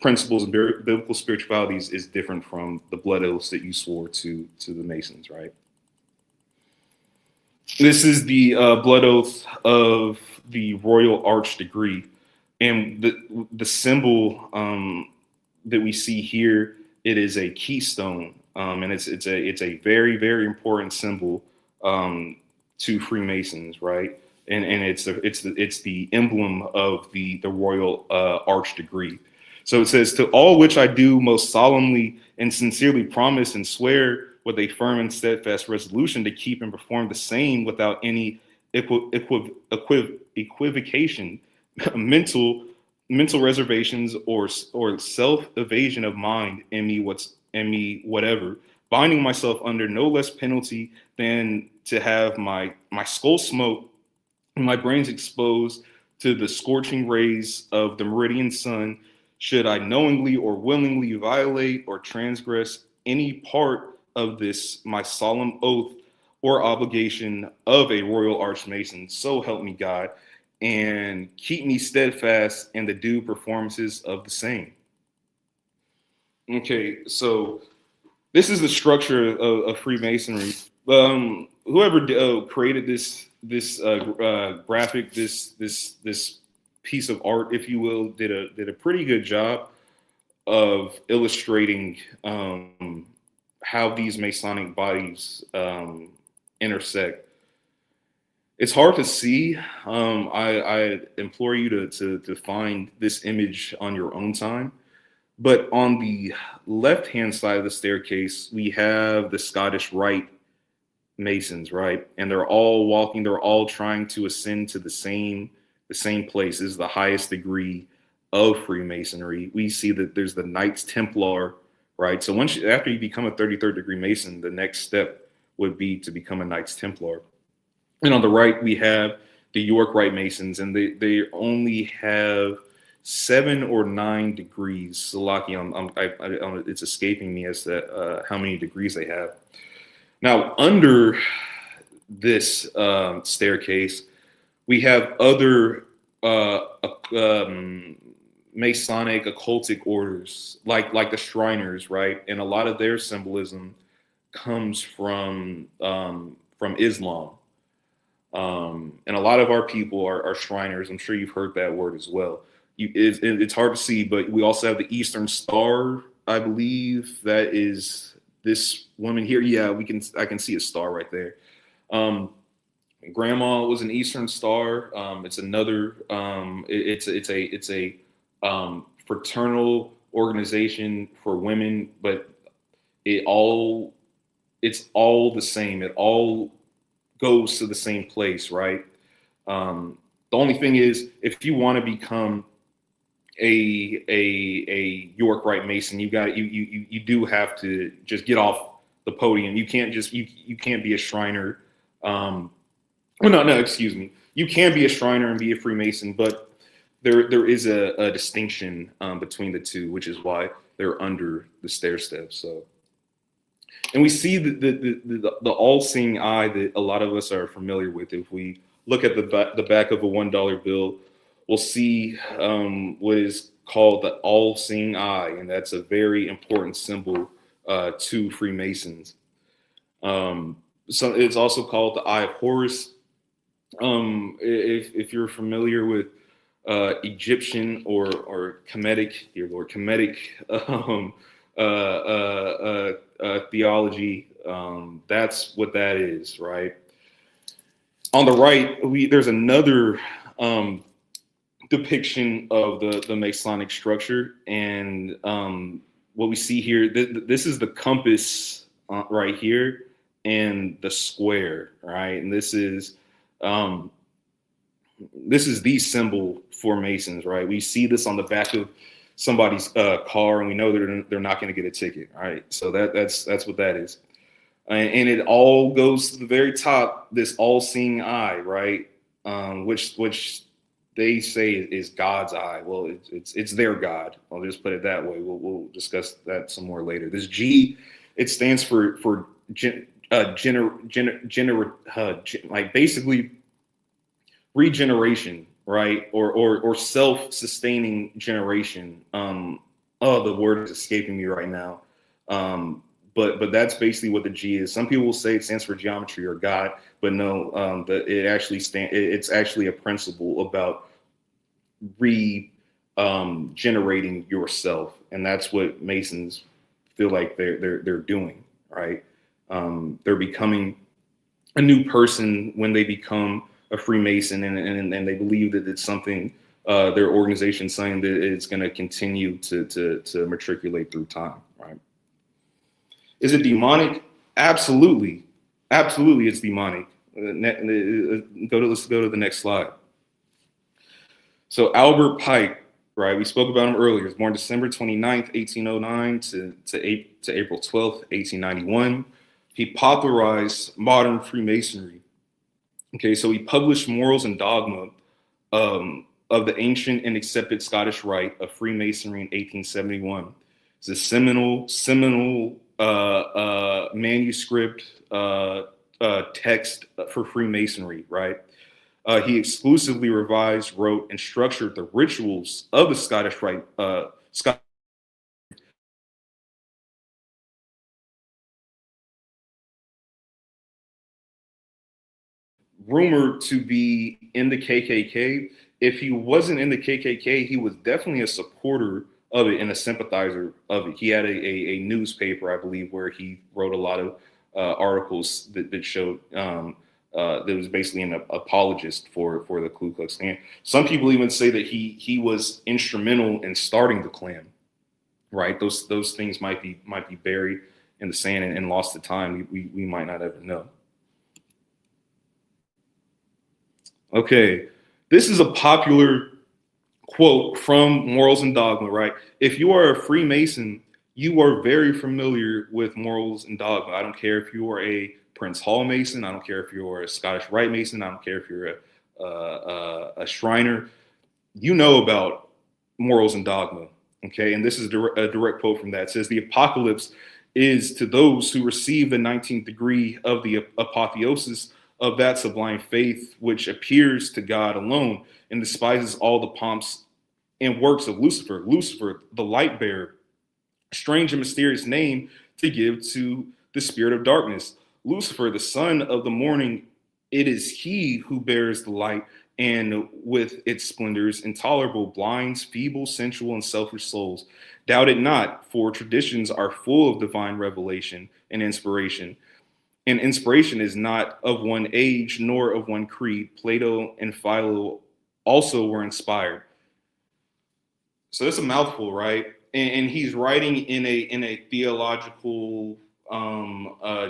principles and biblical spiritualities is different from the blood oaths that you swore to the Masons, right? This is the blood oath of the Royal Arch degree, and the symbol that we see here, it is a keystone, and it's a very, very important symbol to Freemasons, right? And it's the emblem of the Royal Arch degree. So it says, "To all which I do most solemnly and sincerely promise and swear with a firm and steadfast resolution to keep and perform the same without any equivocation, mental reservations, or self evasion of mind in me whatever, binding myself under no less penalty than to have my skull smoke and my brains exposed to the scorching rays of the meridian sun, should I knowingly or willingly violate or transgress any part of this my solemn oath or obligation of a Royal Arch Mason, so help me God, and keep me steadfast in the due performances of the same." Okay, so this is the structure of Freemasonry. Whoever created this graphic, this piece of art, if you will, did a pretty good job of illustrating how these Masonic bodies intersect. It's hard to see. I implore you to find this image on your own time. But on the left-hand side of the staircase, we have the Scottish Rite Masons, right? And they're all walking, they're all trying to ascend to the same place. This is the highest degree of Freemasonry. We see that there's the Knights Templar, right? So after you become a 33rd degree Mason, the next step would be to become a Knights Templar. And on the right, we have the York Rite Masons, and they only have 7 or 9 degrees. So, Lucky, it's escaping me as to how many degrees they have. Now, under this staircase, we have other Masonic occultic orders, like the Shriners, right? And a lot of their symbolism comes from Islam. And a lot of our people are Shriners. I'm sure you've heard that word as well. It's hard to see, but we also have the Eastern Star, I believe. That is this woman here. Yeah, I can see a star right there. Grandma was an Eastern Star. It's another. It's a fraternal organization for women, but it's all the same. It all goes to the same place, right? The only thing is, if you want to become a York Rite Mason, you do have to just get off the podium. You can't just you can't be a Shriner. Excuse me. You can be a Shriner and be a Freemason, but there is a distinction between the two, which is why they're under the stair steps. So, and we see the all-seeing eye that a lot of us are familiar with. If we look at the back of a $1 bill, we'll see what is called the all-seeing eye, and that's a very important symbol to Freemasons. So it's also called the Eye of Horus. If you're familiar with Egyptian or Kemetic, dear Lord, Kemetic theology. That's what that is, right? On the right, there's another depiction of the Masonic structure, and what we see here, this is the compass right here, and the square, right? And this is the symbol for Masons, right? We see this on the back of somebody's car, and we know they're not going to get a ticket, right? So that's what that is, and it all goes to the very top. This all-seeing eye, right? Which they say is God's eye. Well, it's their God. I'll just put it that way. We'll discuss that some more later. This G, it stands for like basically regeneration, right? Or self-sustaining generation. The word is escaping me right now. But that's basically what the G is. Some people will say it stands for geometry or God, but no, it's actually a principle about generating yourself, and that's what Masons feel like they're doing, right? They're becoming a new person when they become a Freemason, and they believe that it's something their organization saying that it's going to continue to matriculate through time, right? Is it demonic? Absolutely, it's demonic. Let's go to the next slide. So Albert Pike, right? We spoke about him earlier. He was born December 29th, 1809 to April 12th, 1891. He popularized modern Freemasonry. Okay, so he published Morals and Dogma of the Ancient and Accepted Scottish Rite of Freemasonry in 1871. It's a seminal manuscript text for Freemasonry, right? He exclusively revised, wrote, and structured the rituals of the Scottish Rite. Rumored to be in the KKK. If he wasn't in the KKK, he was definitely a supporter of it and a sympathizer of it. He had a newspaper, I believe, where he wrote a lot of articles that showed that was basically an apologist for the Ku Klux Klan. Some people even say that he was instrumental in starting the Klan. Right? Those things might be buried in the sand and lost to time. We might not ever know. Okay, this is a popular quote from Morals and Dogma, right? If you are a Freemason, you are very familiar with Morals and Dogma. I don't care if you are a Prince Hall Mason. I don't care if you're a Scottish Rite Mason. I don't care if you're a Shriner. You know about Morals and Dogma, okay? And this is a direct quote from that. It says, "The apocalypse is to those who receive the 19th degree of the apotheosis of that sublime faith which appears to God alone and despises all the pomps and works of Lucifer. Lucifer, the light bearer, strange and mysterious name to give to the spirit of darkness. Lucifer, the son of the morning, it is he who bears the light, and with its splendors intolerable blinds feeble, sensual, and selfish souls. Doubt it not, for traditions are full of divine revelation and inspiration. And inspiration is not of one age, nor of one creed. Plato and Philo also were inspired." So that's a mouthful, right? And he's writing in a theological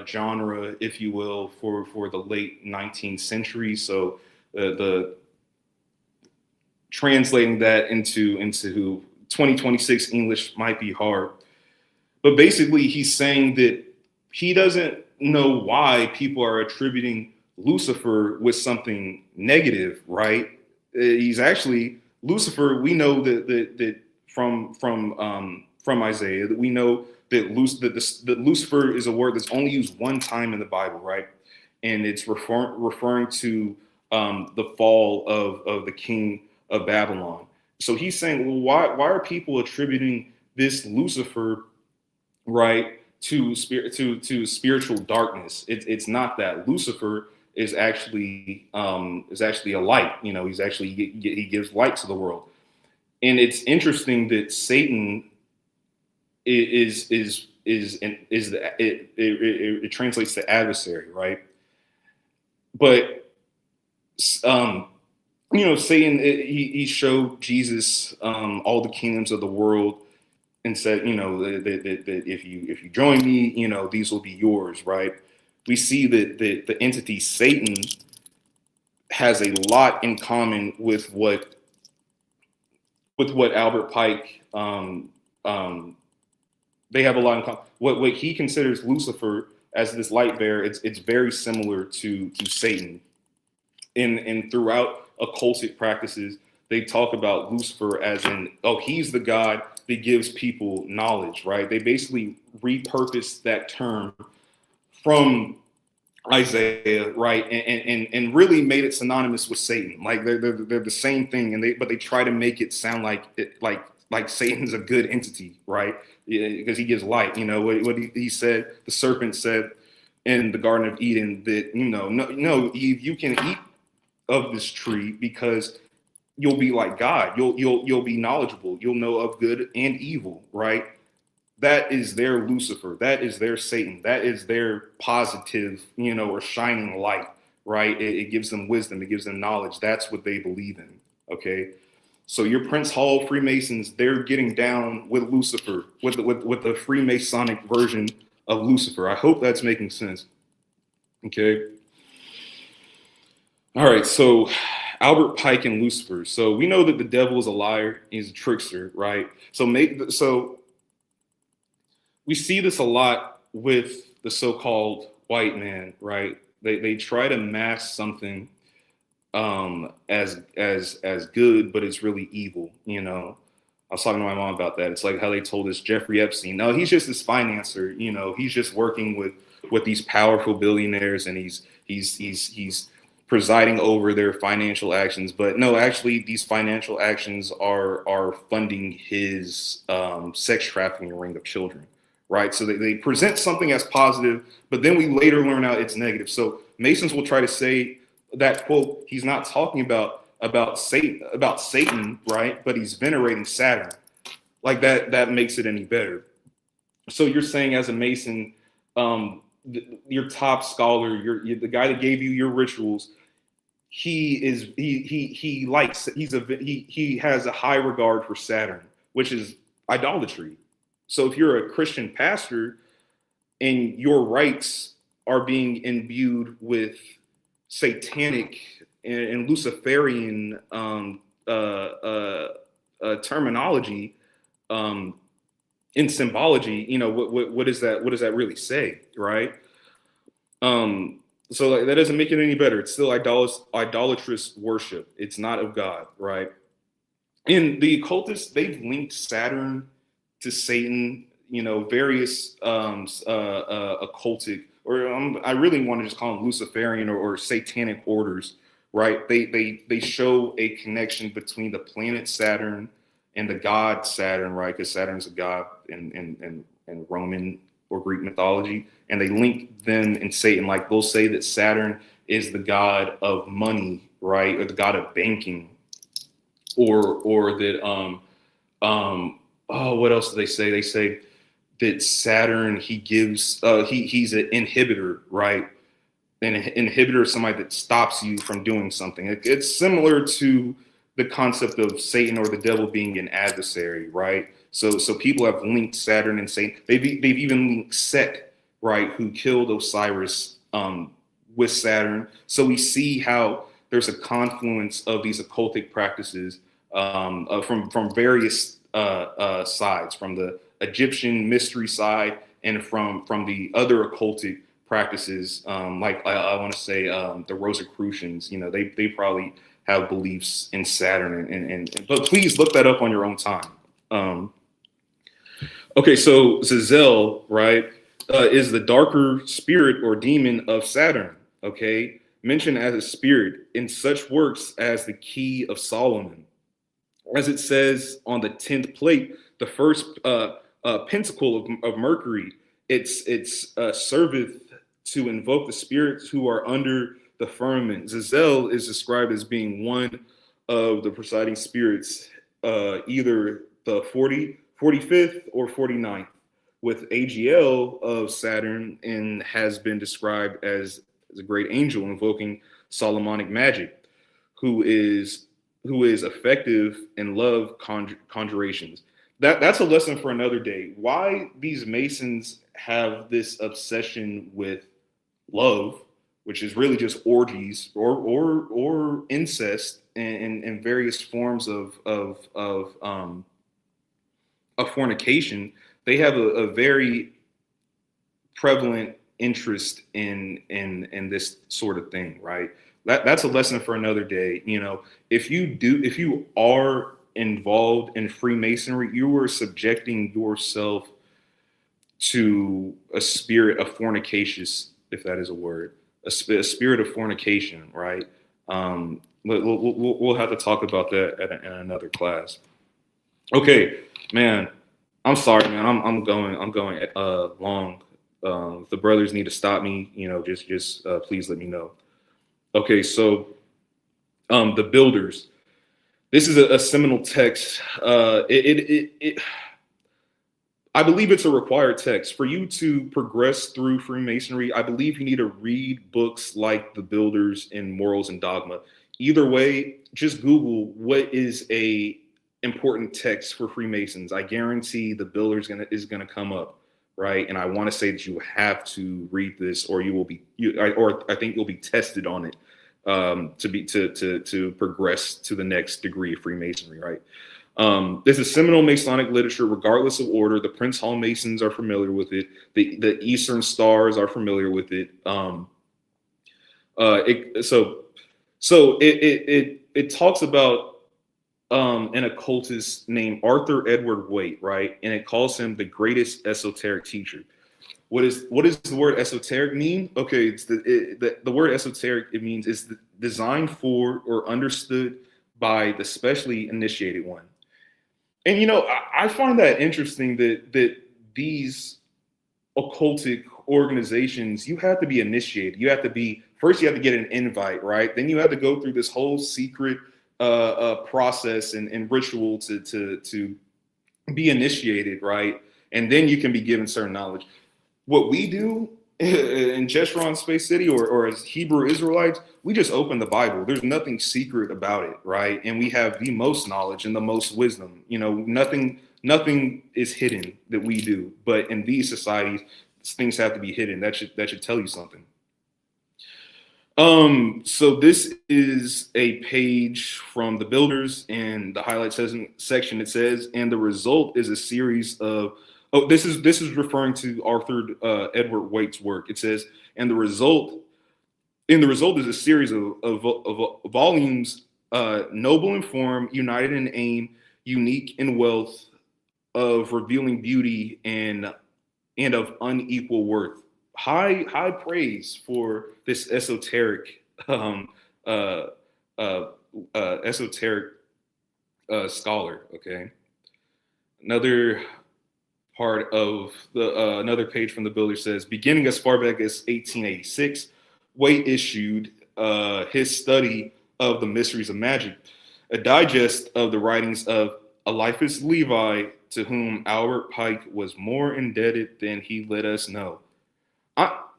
genre, if you will, for the late 19th century. So the translating that into 2026 English might be hard. But basically, he's saying that he doesn't know why people are attributing Lucifer with something negative, right? He's actually Lucifer. We know that from Isaiah, that we know that Lucifer is a word that's only used one time in the Bible, right? And it's referring to the fall of the king of Babylon. So he's saying, well, why are people attributing this Lucifer, right, to spiritual darkness? It's not that. Lucifer is actually a light. You know, he gives light to the world. And it's interesting that Satan it translates to adversary, right? But Satan, he showed Jesus all the kingdoms of the world and said, that if you join me, these will be yours, right? We see that the entity Satan has a lot in common with what Albert Pike, they have a lot in common. What he considers Lucifer as this light bearer, it's very similar to Satan. And throughout occultic practices, they talk about Lucifer as he's the God that gives people knowledge, right? They basically repurposed that term from Isaiah, right, and really made it synonymous with Satan. Like they're the same thing, but they try to make it sound like Satan's a good entity, right? Because he gives light. What he said, the serpent said in the Garden of Eden that no, Eve, you can eat of this tree because you'll be like God. You'll be knowledgeable. You'll know of good and evil, right? That is their Lucifer. That is their Satan. That is their positive, or shining light, right? It gives them wisdom. It gives them knowledge. That's what they believe in. Okay. So your Prince Hall Freemasons, they're getting down with Lucifer, with the Freemasonic version of Lucifer. I hope that's making sense. Okay. All right. So Albert Pike and Lucifer. So we know that the devil is a liar. He's a trickster, right? So we see this a lot with the so-called white man, right? They try to mask something as good, but it's really evil. I was talking to my mom about that. It's like how they told us Jeffrey Epstein. No, he's just this financer. He's just working with these powerful billionaires, and he's presiding over their financial actions. But no, actually, these financial actions are funding his sex trafficking ring of children. Right. So they present something as positive, but then we later learn out it's negative. So Masons will try to say that, quote, he's not talking about Satan, right? But he's venerating Saturn. Like that makes it any better. So you're saying as a Mason, your top scholar, the guy that gave you your rituals, he has a high regard for Saturn, which is idolatry. So if you're a Christian pastor and your rites are being imbued with satanic and Luciferian terminology in symbology, what does that really say, right? So that doesn't make it any better. It's still idolatrous worship. It's not of God, right? And the occultists, they've linked Saturn to Satan, various occultic, or I really want to just call them Luciferian or satanic orders, right? They show a connection between the planet Saturn and the god Saturn, right? Because Saturn's a god in Roman or Greek mythology, and they link them and Satan. Like they'll say that Saturn is the god of money, right, or the god of banking, or that what else do they say? They say that Saturn, he gives, he's an inhibitor, right? An inhibitor is somebody that stops you from doing something. It's similar to the concept of Satan or the devil being an adversary, right? So people have linked Saturn and Satan. They've even linked Set, right, who killed Osiris with Saturn. So we see how there's a confluence of these occultic practices from various sides, from the Egyptian mystery side and from the other occultic practices, like I want to say the Rosicrucians. They probably have beliefs in Saturn, and but please look that up on your own time. Okay, so Zazel, right, is the darker spirit or demon of Saturn. Okay, mentioned as a spirit in such works as the Key of Solomon. As it says on the 10th plate, the first pentacle of Mercury, it's serveth to invoke the spirits who are under the firmament. Zazel is described as being one of the presiding spirits, either the 45th or 49th, with AGL of Saturn and has been described as a great angel invoking Solomonic magic, who is effective in love conjurations. That's a lesson for another day. Why these Masons have this obsession with love, which is really just orgies or incest and various forms of fornication. They have a very prevalent interest in this sort of thing, right? That's a lesson for another day. You know, if you are involved in Freemasonry, you are subjecting yourself to a spirit of fornicacious, if that is a word, a spirit of fornication, right? We'll have to talk about that in another class. Okay, man. I'm sorry, man. I'm going long. The brothers need to stop me. You know, just please let me know. Okay, so the builders. This is a seminal text. I believe it's a required text for you to progress through Freemasonry. I believe you need to read books like The Builders and Morals and Dogma. Either way, just Google what is a important text for Freemasons. I guarantee The Builders is gonna come up, right? And I want to say that you have to read this, or you will be, or I think you'll be tested on it to progress to the next degree of Freemasonry, right? This is seminal Masonic literature, regardless of order. The Prince Hall Masons are familiar with it. The Eastern Stars are familiar with it. It talks about an occultist named Arthur Edward Waite, right? And it calls him the greatest esoteric teacher. What does the word esoteric mean? Okay, it's the word esoteric, it means it's designed for or understood by the specially initiated one. And you know, I find that interesting that these occultic organizations, you have to be initiated. You have to get an invite, right? Then you have to go through this whole secret process and ritual to be initiated, right? And then you can be given certain knowledge. What we do in Jeshurun Space City or as Hebrew Israelites, we just open the Bible. There's nothing secret about it, right? And we have the most knowledge and the most wisdom. You know, nothing is hidden that we do. But in these societies, things have to be hidden. That should tell you something. So this is a page from The Builders, and the highlight section, it says, and the result is a series of, this is referring to Arthur Edward Waite's work. It says, and the result is a series of volumes, noble in form, united in aim, unique in wealth, of revealing beauty and of unequal worth. High praise for this esoteric scholar. Okay, another part of the another page from The Builder says, beginning as far back as 1886, Waite issued his study of the mysteries of magic, a digest of the writings of Eliphas Levi, to whom Albert Pike was more indebted than he let us know.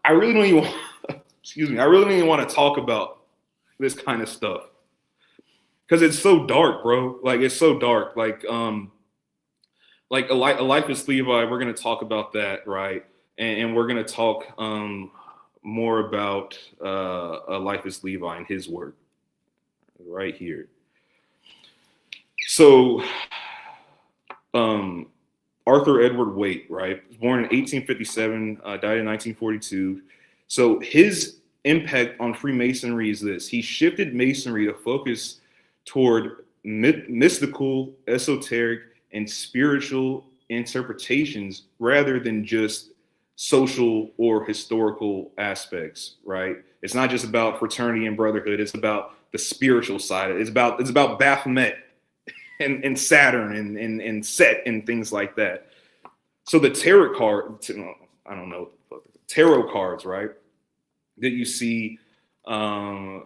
I really don't even I really don't even want to talk about this kind of stuff because it's so dark, bro. Like, it's so dark. Like Eliphas Levi, we're going to talk about that, right? And we're going to talk more about Eliphas Levi and his work right here. So Arthur Edward Waite, right? Was born in 1857, died in 1942. So his impact on Freemasonry is this. He shifted Masonry to focus toward mystical, esoteric, and spiritual interpretations rather than just social or historical aspects, right? It's not just about fraternity and brotherhood. It's about the spiritual side. It's about Baphomet and Saturn and Set and things like that. So the tarot cards, right? That you see, the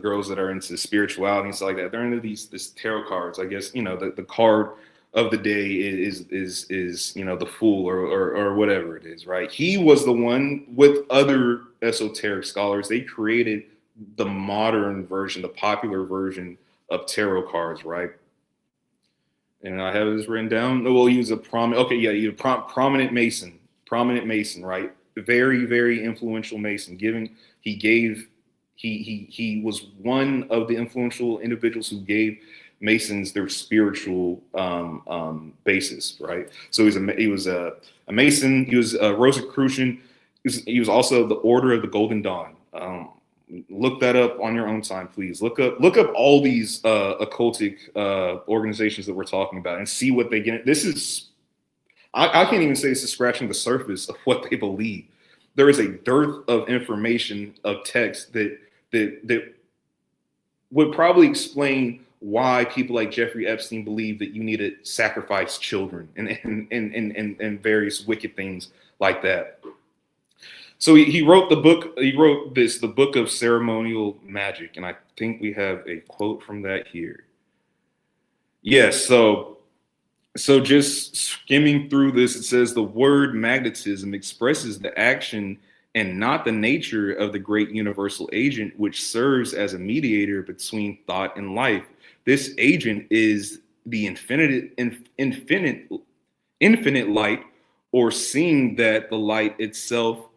girls that are into spirituality and stuff like that, they're into this tarot cards. I guess, the card of the day is the fool or whatever it is, right? He was the one with other esoteric scholars. They created the modern version, the popular version of tarot cards, right? And I have this written down. Well, he was a prominent. Okay, yeah, he was a prominent Mason, right? Very, very influential Mason. He was one of the influential individuals who gave Masons their spiritual basis, right? So he was a Mason. He was a Rosicrucian. He was also the Order of the Golden Dawn. Look that up on your own time, please. Look up all these occultic organizations that we're talking about and see what they get. This is, I can't even say this is scratching the surface of what they believe. There is a dearth of information, of text that would probably explain why people like Jeffrey Epstein believe that you need to sacrifice children and various wicked things like that. So he wrote the book. The Book of Ceremonial Magic, and I think we have a quote from that here. Yes. So just skimming through this, it says the word magnetism expresses the action and not the nature of the great universal agent, which serves as a mediator between thought and life. This agent is the infinite light, or seeing that the light itself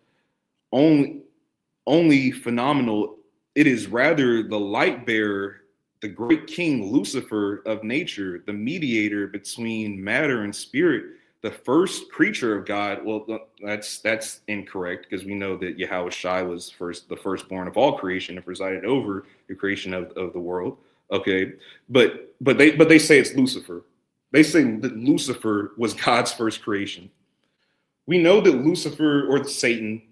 only phenomenal. It is rather the light bearer, the great king Lucifer of nature, the mediator between matter and spirit, the first creature of God. Well, that's incorrect, because we know that Yahweh Shai was the firstborn of all creation and presided over the creation of the world. Okay, but they say it's Lucifer. They say that Lucifer was God's first creation. We know that Lucifer, or Satan,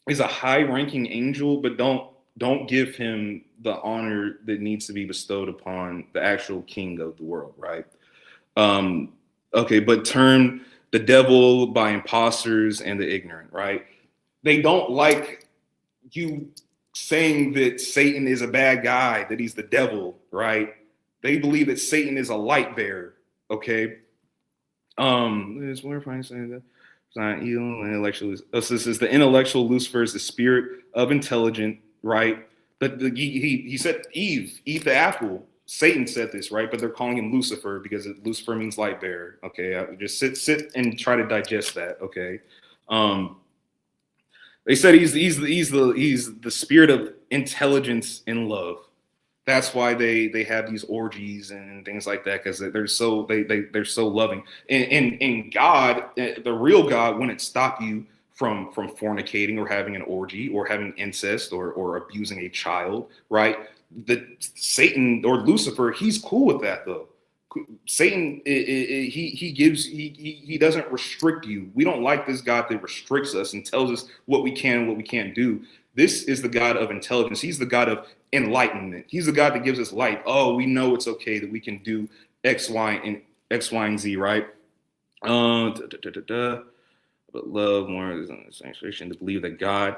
is a high-ranking angel, but don't give him the honor that needs to be bestowed upon the actual king of the world, right? Okay, but termed the devil by imposters and the ignorant, right? They don't like you saying that Satan is a bad guy, that he's the devil, right? They believe that Satan is a light bearer, okay? There's where I'm saying that. Not evil, intellectual. This is the intellectual. Lucifer is the spirit of intelligence, right? But he said Eve, eat the apple. Satan said this, right? But they're calling him Lucifer because Lucifer means light bearer. Okay, just sit and try to digest that. Okay, they said he's the spirit of intelligence and love. That's why they have these orgies and things like that, because they're so loving. And God, the real God, wouldn't stop you from fornicating or having an orgy or having incest or abusing a child, right? The Satan or Lucifer, he's cool with that though. Satan, he doesn't restrict you. We don't like this God that restricts us and tells us what we can and what we can't do. This is the God of intelligence. He's the God of enlightenment. He's the God that gives us light. Oh, we know it's okay that we can do X, Y, and Z, right? But love more than sanctuation, to believe that God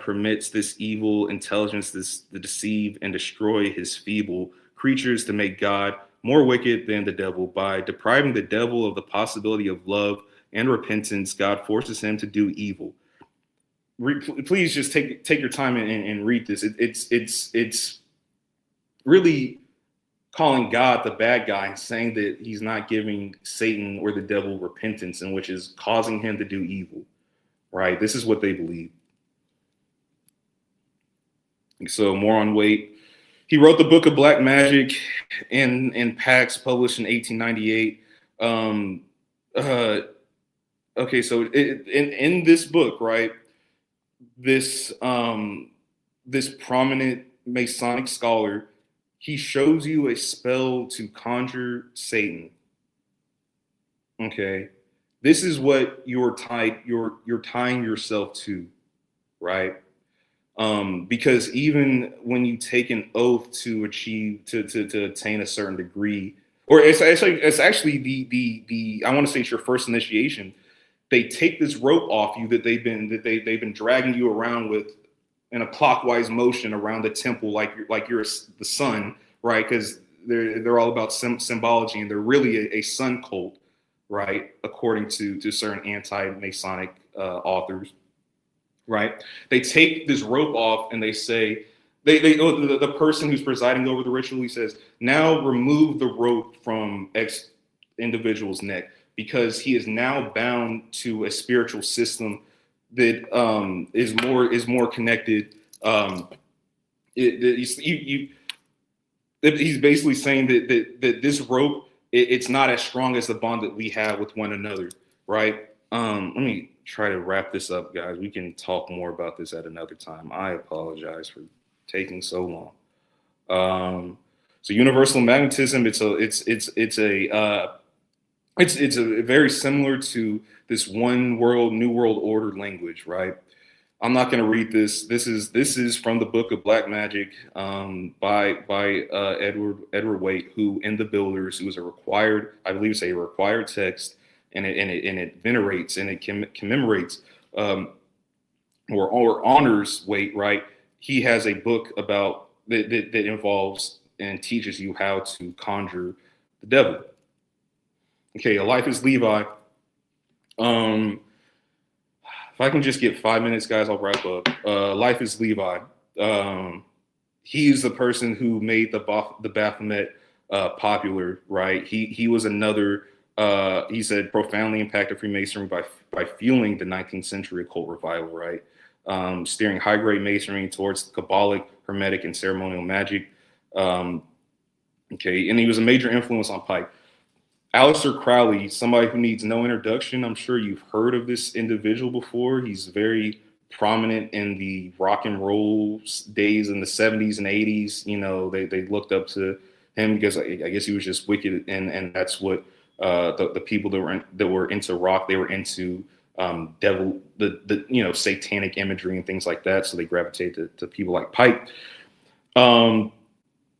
permits this evil intelligence to deceive and destroy his feeble creatures, to make God more wicked than the devil. By depriving the devil of the possibility of love and repentance, God forces him to do evil. Please just take your time and read this. It's really calling God the bad guy and saying that he's not giving Satan or the devil repentance, and which is causing him to do evil, right? This is what they believe. So more on Waite. He wrote the Book of Black Magic in Pax, published in 1898. Okay, so in this book, right, this prominent Masonic scholar, he shows you a spell to conjure Satan. Okay, this is what you're tying yourself to, right? Because even when you take an oath to attain a certain degree, or it's actually the I want to say it's your first initiation. They take this rope off you that they've been dragging you around with in a clockwise motion around the temple, like you're the sun, right? Because they're all about symbology, and they're really a sun cult, right? According to certain anti-Masonic authors, right? They take this rope off and they say, the person who's presiding over the ritual, he says, now remove the rope from X individual's neck, because he is now bound to a spiritual system that is more connected. He's basically saying that this rope, it's not as strong as the bond that we have with one another, right? Let me try to wrap this up, guys. We can talk more about this at another time. I apologize for taking so long. So universal magnetism, it's very similar to this one world, new world order language, right? I'm not going to read this. This is from the book of Black Magic by Edward Waite, who in the Builders, who is a required, I believe it's a required text, and it venerates and it commemorates or honors Waite, right? He has a book about that involves and teaches you how to conjure the devil. Okay, a life is Levi. If I can just get 5 minutes, guys, I'll wrap up. Life is Levi. He's the person who made the Baphomet popular, right? He was another. He said profoundly impacted Freemasonry by fueling the 19th century occult revival, right? Steering high-grade masonry towards Kabbalic, Hermetic, and ceremonial magic. Okay, and he was a major influence on Pike. Aleister Crowley, somebody who needs no introduction. I'm sure you've heard of this individual before. He's very prominent in the rock and roll days in the 70s and 80s. You know, they looked up to him because I guess he was just wicked, and that's what the people that were into rock, they were into devil, the satanic imagery and things like that. So they gravitated to people like Pike.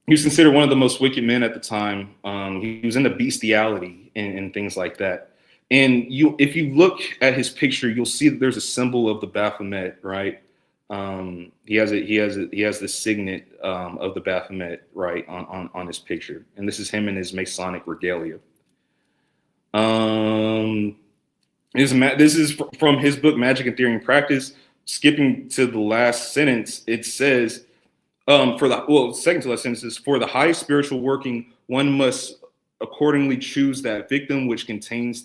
He was considered one of the most wicked men at the time. He was into bestiality and things like that. And if you look at his picture, you'll see that there's a symbol of the Baphomet, right? He has the signet of the Baphomet, right, on his picture. And this is him in his Masonic regalia. This is from his book, Magic and Theory and Practice. Skipping to the last sentence, it says, second to last sentence is, for the high spiritual working, one must accordingly choose that victim which contains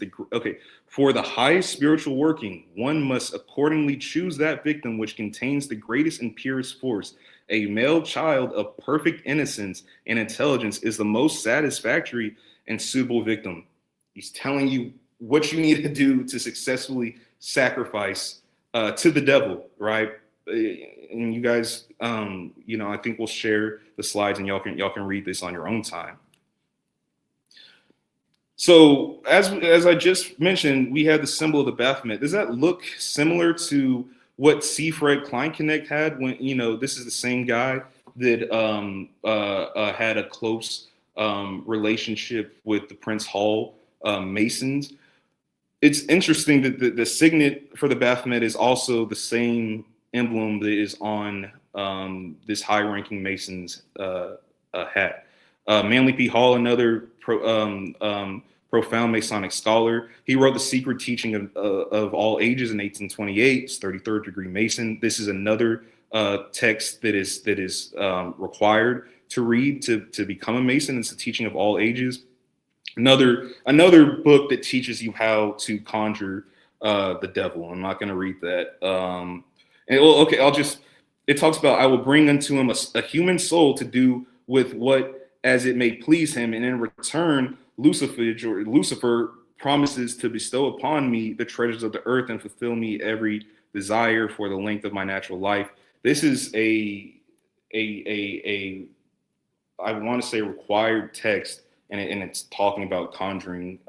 for the high spiritual working, one must accordingly choose that victim which contains the greatest and purest force. A male child of perfect innocence and intelligence is the most satisfactory and suitable victim. He's telling you what you need to do to successfully sacrifice to the devil, right? And you guys, I think we'll share the slides, and y'all can read this on your own time. So as I just mentioned, we had the symbol of the Baphomet. Does that look similar to what C. Fred Kleinknecht had when, this is the same guy that had a close relationship with the Prince Hall Masons? It's interesting that the signet for the Baphomet is also the same emblem that is on this high-ranking Mason's hat. Manly P. Hall, another profound Masonic scholar, he wrote The Secret Teaching of All Ages in 1828. It's 33rd degree Mason. This is another text that is required to read to become a Mason. It's The Teaching of All Ages. Another book that teaches you how to conjure the devil. I'm not going to read that. It talks about, I will bring unto him a human soul to do with what as it may please him, and in return Lucifer promises to bestow upon me the treasures of the earth and fulfill me every desire for the length of my natural life. This is I want to say required text, and it's talking about conjuring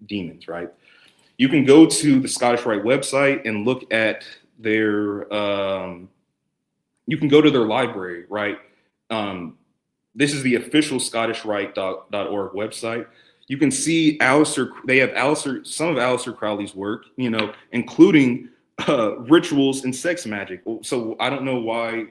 demons, right? You can go to the Scottish Rite website and look at their, you can go to their library, right? This is the official ScottishRite.org website. You can see they have some of Aleister Crowley's work, including rituals and sex magic. So I don't know why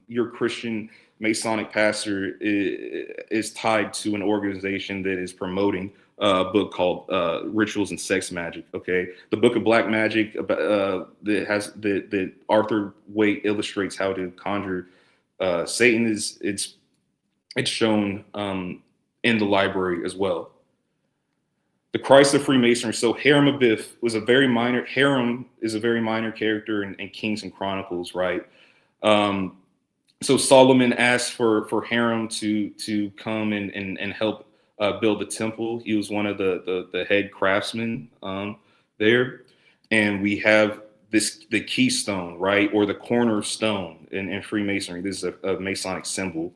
your Christian Masonic pastor is tied to an organization that is promoting a book called Rituals and Sex Magic. Okay, the Book of Black Magic that Arthur Waite illustrates how to conjure Satan it's shown in the library as well. The Christ of Freemasonry. So Hiram Abiff was Hiram is a very minor character in Kings and Chronicles, right? So Solomon asked for Hiram to come and help build the temple. He was one of the head craftsmen there. And we have the keystone, right? Or the cornerstone in Freemasonry. This is a Masonic symbol.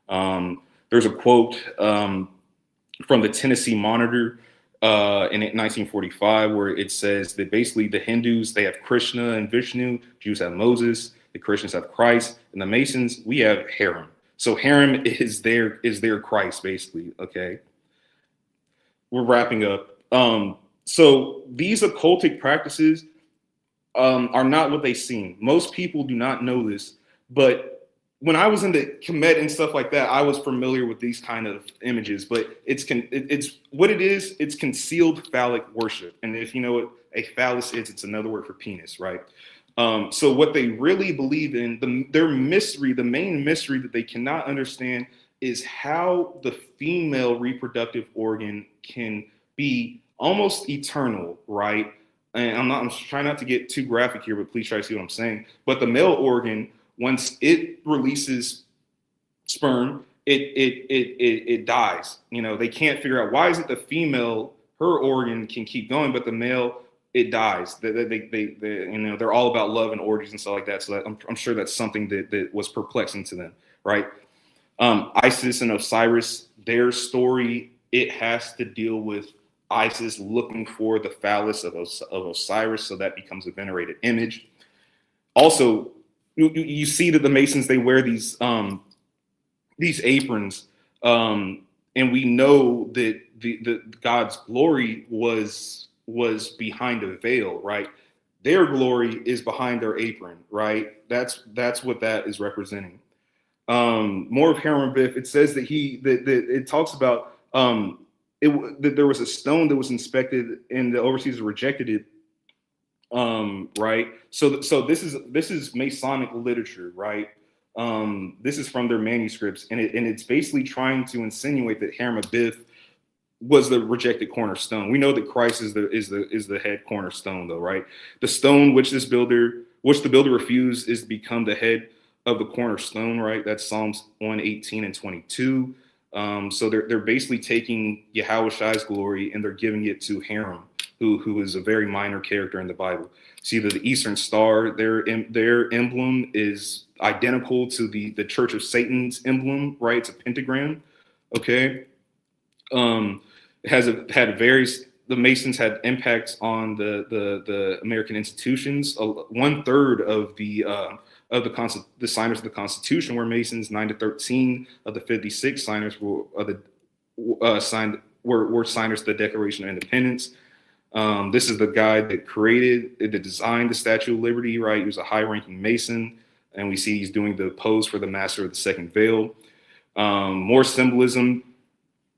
There's a quote from the Tennessee Monitor in 1945, where it says that basically the Hindus, they have Krishna and Vishnu, Jews have Moses, the Christians have Christ, and the Masons, we have Hiram. So Hiram is their Christ, basically. Okay, we're wrapping up. So these occultic practices are not what they seem. Most people do not know this, but when I was into Kemet and stuff like that, I was familiar with these kind of images, but it's what it is. It's concealed phallic worship. And if you know what a phallus is, it's another word for penis, right? So what they really believe in, their mystery, the main mystery that they cannot understand is how the female reproductive organ can be almost eternal, right? And I'm trying not to get too graphic here, but please try to see what I'm saying. But the male organ, once it releases sperm, it dies. You know, they can't figure out why is it the female, her organ can keep going, but the male, it dies. They you know, they're all about love and orgies and stuff like that. So I'm sure that's something that was perplexing to them, right? Isis and Osiris, their story, it has to deal with Isis looking for the phallus of Osiris, so that becomes a venerated image. Also, you see that the Masons, they wear these aprons, and we know that the God's glory was behind a veil, right? Their glory is behind their apron, right? That's what that is representing. More of Hiram Abiff. It says that it talks about that there was a stone that was inspected and the overseers rejected it. Right. So this is Masonic literature, right? This is from their manuscripts, and it's basically trying to insinuate that Hiram Abiff was the rejected cornerstone. We know that Christ is the head cornerstone, though, right? The stone which the builder refused is to become the head of the cornerstone, right? That's Psalms 118 and 22. So they're basically taking Yahushai's glory and they're giving it to Hiram, who is a very minor character in the Bible. See that the Eastern Star, their emblem is identical to the Church of Satan's emblem, right? It's a pentagram. Okay. The Masons had impacts on the American institutions. 1/3 of the signers of the Constitution were Masons. 9 to 13 of the 56 signers were signers of the Declaration of Independence. This is the guy that designed the Statue of Liberty, right? He was a high-ranking Mason, and we see he's doing the pose for the Master of the Second Veil. More symbolism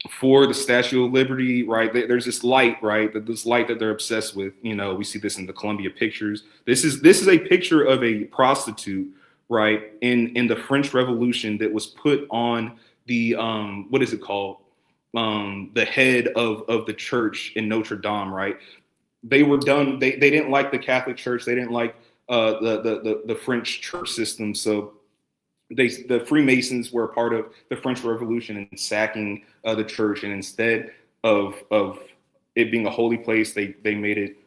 for the Statue of Liberty, right? There's this light, right? This light that they're obsessed with. You know, we see this in the Columbia pictures. This is a picture of a prostitute, right? In the French Revolution that was put on the what is it called? The head of the church in Notre Dame, right? They were done. They didn't like the Catholic Church. They didn't like the French church system. So the Freemasons were a part of the French Revolution and sacking the church. And instead of it being a holy place, they made it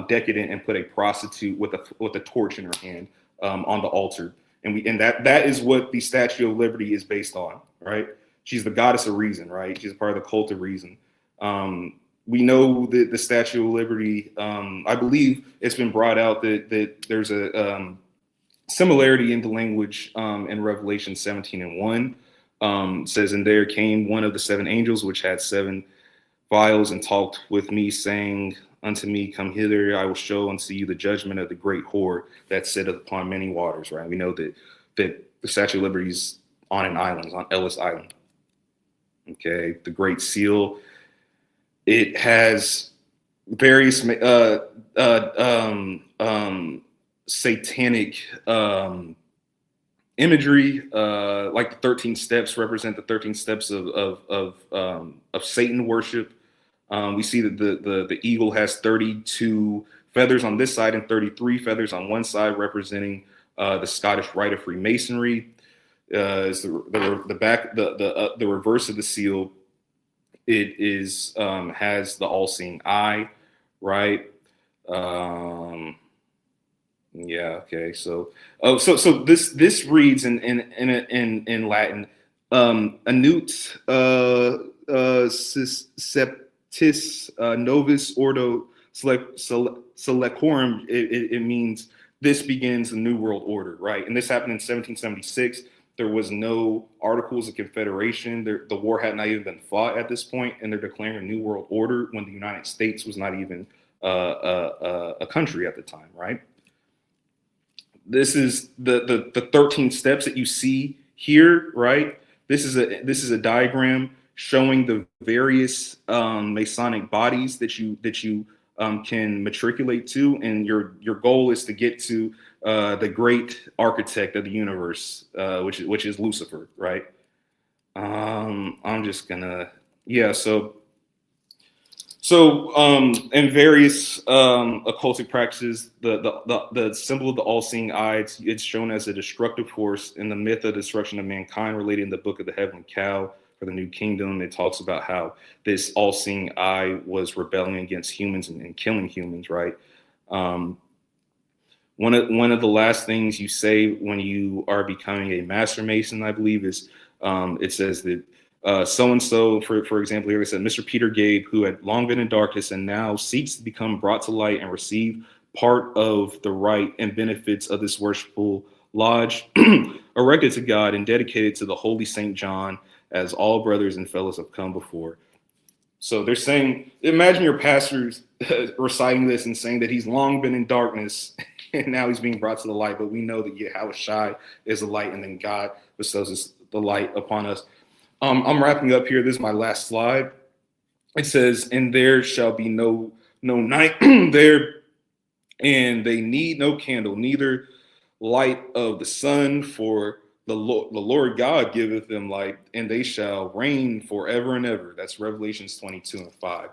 decadent and put a prostitute with a torch in her hand on the altar. And that is what the Statue of Liberty is based on, right? She's the goddess of reason, right? She's a part of the cult of reason. We know that the Statue of Liberty, I believe it's been brought out that there's a similarity in the language in Revelation 17:1. Says, and there came one of the 7 angels, which had 7 vials, and talked with me, saying unto me, come hither, I will show unto you the judgment of the great whore that sitteth upon many waters, right? We know that the Statue of Liberty is on an island, on Ellis Island. Okay, the Great Seal. It has various satanic imagery, like the 13 steps represent the 13 steps of Satan worship. We see that the eagle has 32 feathers on this side and 33 feathers on one side, representing the Scottish rite of Freemasonry. Is the reverse of the seal. It is has the all-seeing eye, right? Yeah. Okay. So, so this reads in Latin, anut septis novus ordo selecorum. It means this begins the New World Order, right? And this happened in 1776. There was no Articles of Confederation. The war had not even been fought at this point, and they're declaring a New World Order when the United States was not even a country at the time, right? This is the 13 steps that you see here, right? This is a diagram showing the various Masonic bodies that you can matriculate to, and your goal is to get to the great architect of the universe, which is Lucifer, right? I'm just gonna, yeah. So in various occultic practices, the symbol of the all-seeing eye, it's shown as a destructive force in the myth of destruction of mankind, related in the Book of the Heavenly Cow for the New Kingdom. It talks about how this all-seeing eye was rebelling against humans and killing humans, right? One of the last things you say when you are becoming a Master Mason, I believe, is it says that so-and-so, for example, here it said, Mr. Peter Gabe, who had long been in darkness and now seeks to become brought to light and receive part of the right and benefits of this worshipful lodge, erected to God and dedicated to the Holy Saint John, as all brothers and fellows have come before. So they're saying, imagine your pastors reciting this and saying that he's long been in darkness and now he's being brought to the light, but we know that Yahushua is the light, and then God bestows the light upon us. I'm wrapping up here. This is my last slide. It says, and there shall be no night there, and they need no candle, neither light of the sun, for the Lord God giveth them light, and they shall reign forever and ever. That's Revelations 22:5.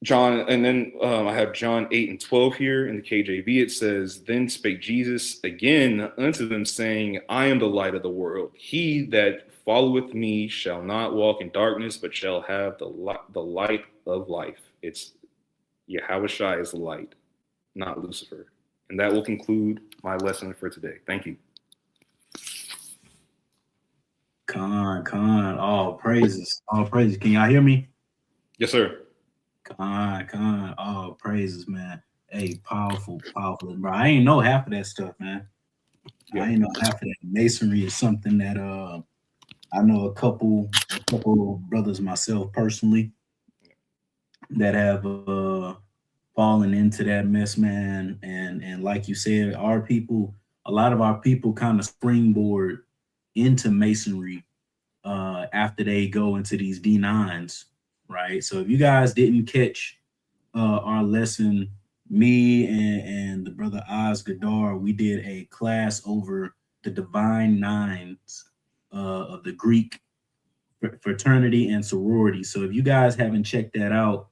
John, and then I have John 8:12 here in the KJV. It says, then spake Jesus again unto them, saying, I am the light of the world. He that followeth me shall not walk in darkness, but shall have the light of life. It's Yahushua is the light, not Lucifer. And that will conclude my lesson for today. Thank you. Con, all praises, all praises. Can y'all hear me? Yes, sir. Con, all praises, man. Hey, powerful, bro. I ain't know half of that stuff, man. Yeah. I ain't know half of that. Masonry is something that I know a couple brothers myself personally that have fallen into that mess, man. And like you said, a lot of our people kind of springboard into Masonry after they go into these D9s, right? So if you guys didn't catch our lesson, me and the brother Oz Gadar, we did a class over the Divine Nines of the Greek fraternity and sorority. So if you guys haven't checked that out,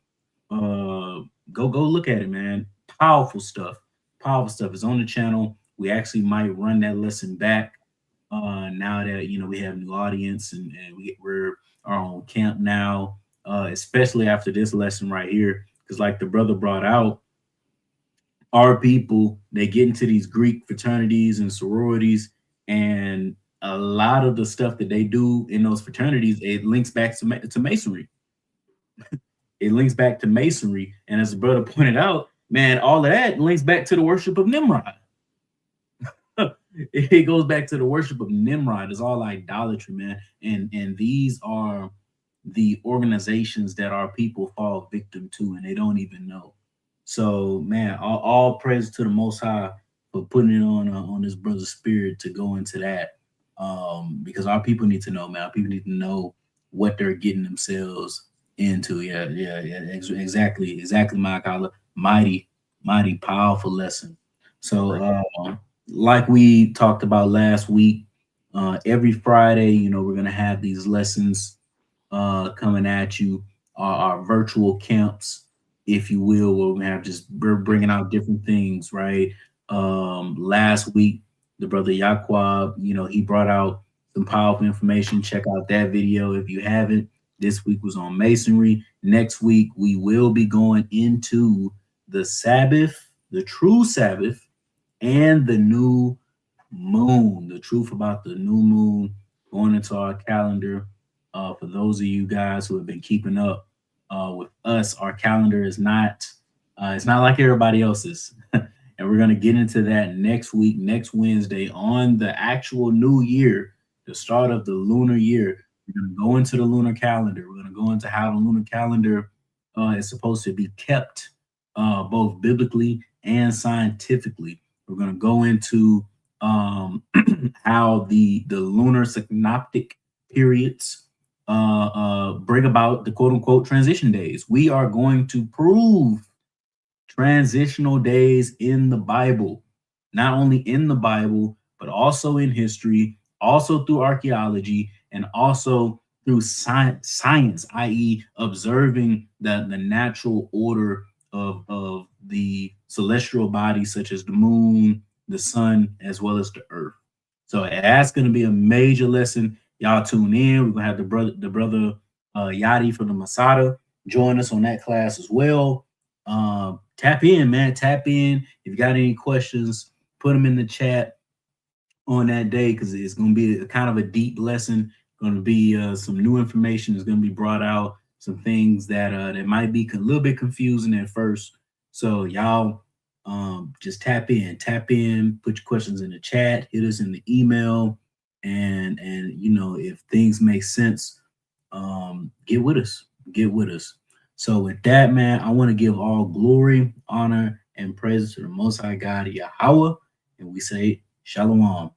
go look at it, man. Powerful stuff. It's on the channel. We actually might run that lesson back now that we have new audience and we're our own camp now, especially after this lesson right here, because like the brother brought out, our people, they get into these Greek fraternities and sororities, and a lot of the stuff that they do in those fraternities, it links back to Masonry. It links back to Masonry, and as the brother pointed out, man, all of that links back to the worship of Nimrod. It goes back to the worship of Nimrod. It's all idolatry, man. And these are the organizations that our people fall victim to, and they don't even know. So, man, all praise to the Most High for putting it on this brother's spirit to go into that. because our people need to know, man. Our people need to know what they're getting themselves into. Exactly, my collar. Mighty powerful lesson. So, like we talked about last week, every Friday, you know, we're gonna have these lessons coming at you, our virtual camps, if you will, where we have just bringing out different things, right? Last week, the brother Yaquab, you know, he brought out some powerful information. Check out that video if you haven't. This week was on Masonry. Next week, we will be going into the Sabbath, the true Sabbath, and the new moon, the truth about the new moon going into our calendar. For those of you guys who have been keeping up with us, our calendar is not it's not like everybody else's. And we're going to get into that next week, next Wednesday, on the actual new year, the start of the lunar year. We're going to go into the lunar calendar. We're going to go into how the lunar calendar is supposed to be kept, both biblically and scientifically. We're going to go into how the lunar synoptic periods bring about the quote unquote transition days. We are going to prove transitional days in the Bible, not only in the Bible, but also in history, also through archaeology, and also through science, i.e. observing the natural order of the celestial bodies such as the moon, the sun, as well as the earth. So that's going to be a major lesson. Y'all tune in. We're going to have the brother Yadi from the Masada join us on that class as well. Tap in, man. Tap in. If you got any questions, put them in the chat on that day, because it's going to be a kind of a deep lesson. Going to be some new information is going to be brought out, some things that that might be a little bit confusing at first. So y'all just tap in, put your questions in the chat, hit us in the email, and you know, if things make sense, get with us. So with that, man, I want to give all glory, honor, and praise to the Most High God, Yahweh, and we say Shalom.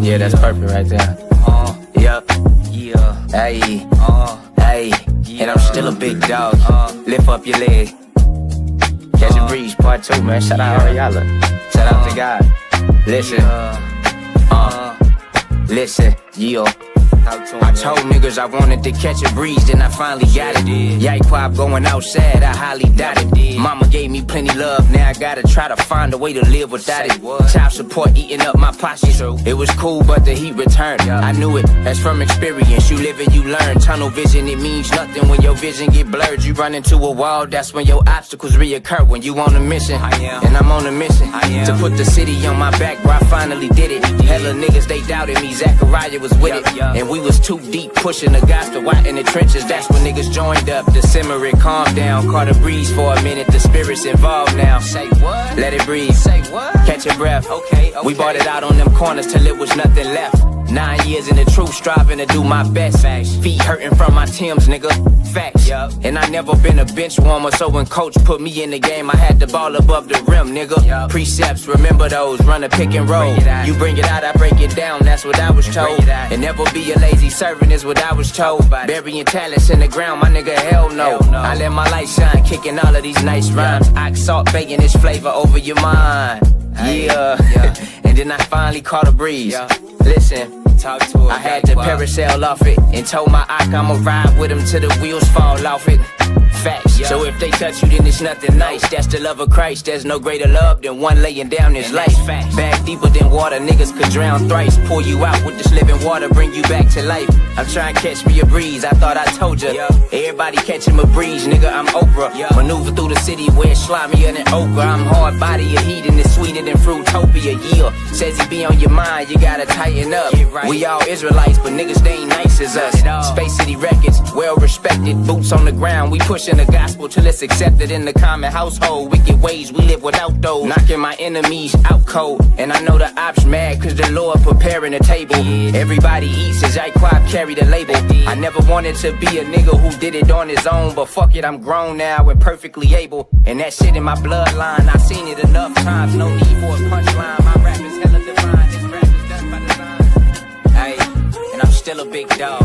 Yeah, that's perfect right there. Hey, and I'm still a big dog. Lift up your leg. Catch a breeze, part 2, man. Shout out Ariella. Shout out to God. Listen, yeah. I told niggas I wanted to catch a breeze, then I finally got it. Yaquab going outside, I highly doubt it. Mama gave me plenty love, now I gotta try to find a way to live without it. Child support eating up my pockets. It was cool, but the heat returned. I knew it, that's from experience. You live and you learn. Tunnel vision, it means nothing when your vision get blurred. You run into a wall, that's when your obstacles reoccur. When you on a mission, and I'm on a mission to put the city on my back, bro, I finally did it. Hella niggas, they doubted me, Zachariah was with it. And we was too deep, pushing the gospel out in the trenches. That's when niggas joined up to simmer it, calm down. Caught a breeze for a minute, the spirit's involved now. Say what? Let it breathe. Say what? Catch your breath. Okay. We bought it out on them corners till it was nothing left. 9 years in the truth, striving to do my best. Facts. Feet hurting from my Timbs, nigga. Facts. And I never been a bench warmer, so when coach put me in the game, I had the ball above the rim, nigga. Precepts, remember those, run a pick and roll. You bring it out, I break it down, that's what I was told. And never be a lazy servant is what I was told. Burying talents in the ground, my nigga, hell no. I let my light shine, kicking all of these nice rhymes. I salt bacon this flavor over your mind. And then I finally caught a breeze. Listen, I had to parasail off it and told my Ak I'ma ride with him till the wheels fall off it. Facts. So if they touch you, then it's nothing nice. That's the love of Christ. There's no greater love than one laying down his life. Back deeper than water, niggas could drown thrice. Pull you out with this living water, bring you back to life. I'm trying to catch me a breeze, I thought I told ya. Everybody catch him a breeze, nigga, I'm Oprah. Maneuver through the city where it's slimier than okra. I'm hard body, a heat, and it's sweeter than Fruitopia. Yeah, says he be on your mind, you gotta tighten up. We all Israelites, but niggas, they ain't nice as us. Space City Records, well respected. Boots on the ground, we pushing preaching the gospel till it's accepted in the common household. Wicked ways we live without those. Knocking my enemies out cold. And I know the ops mad cause the Lord preparing the table. Everybody eats as I quap carry the label. I never wanted to be a nigga who did it on his own, but fuck it, I'm grown now and perfectly able. And that shit in my bloodline, I seen it enough times. No need for a punchline. My rap is hella divine. This rap is done by design. Hey, and I'm still a big dog.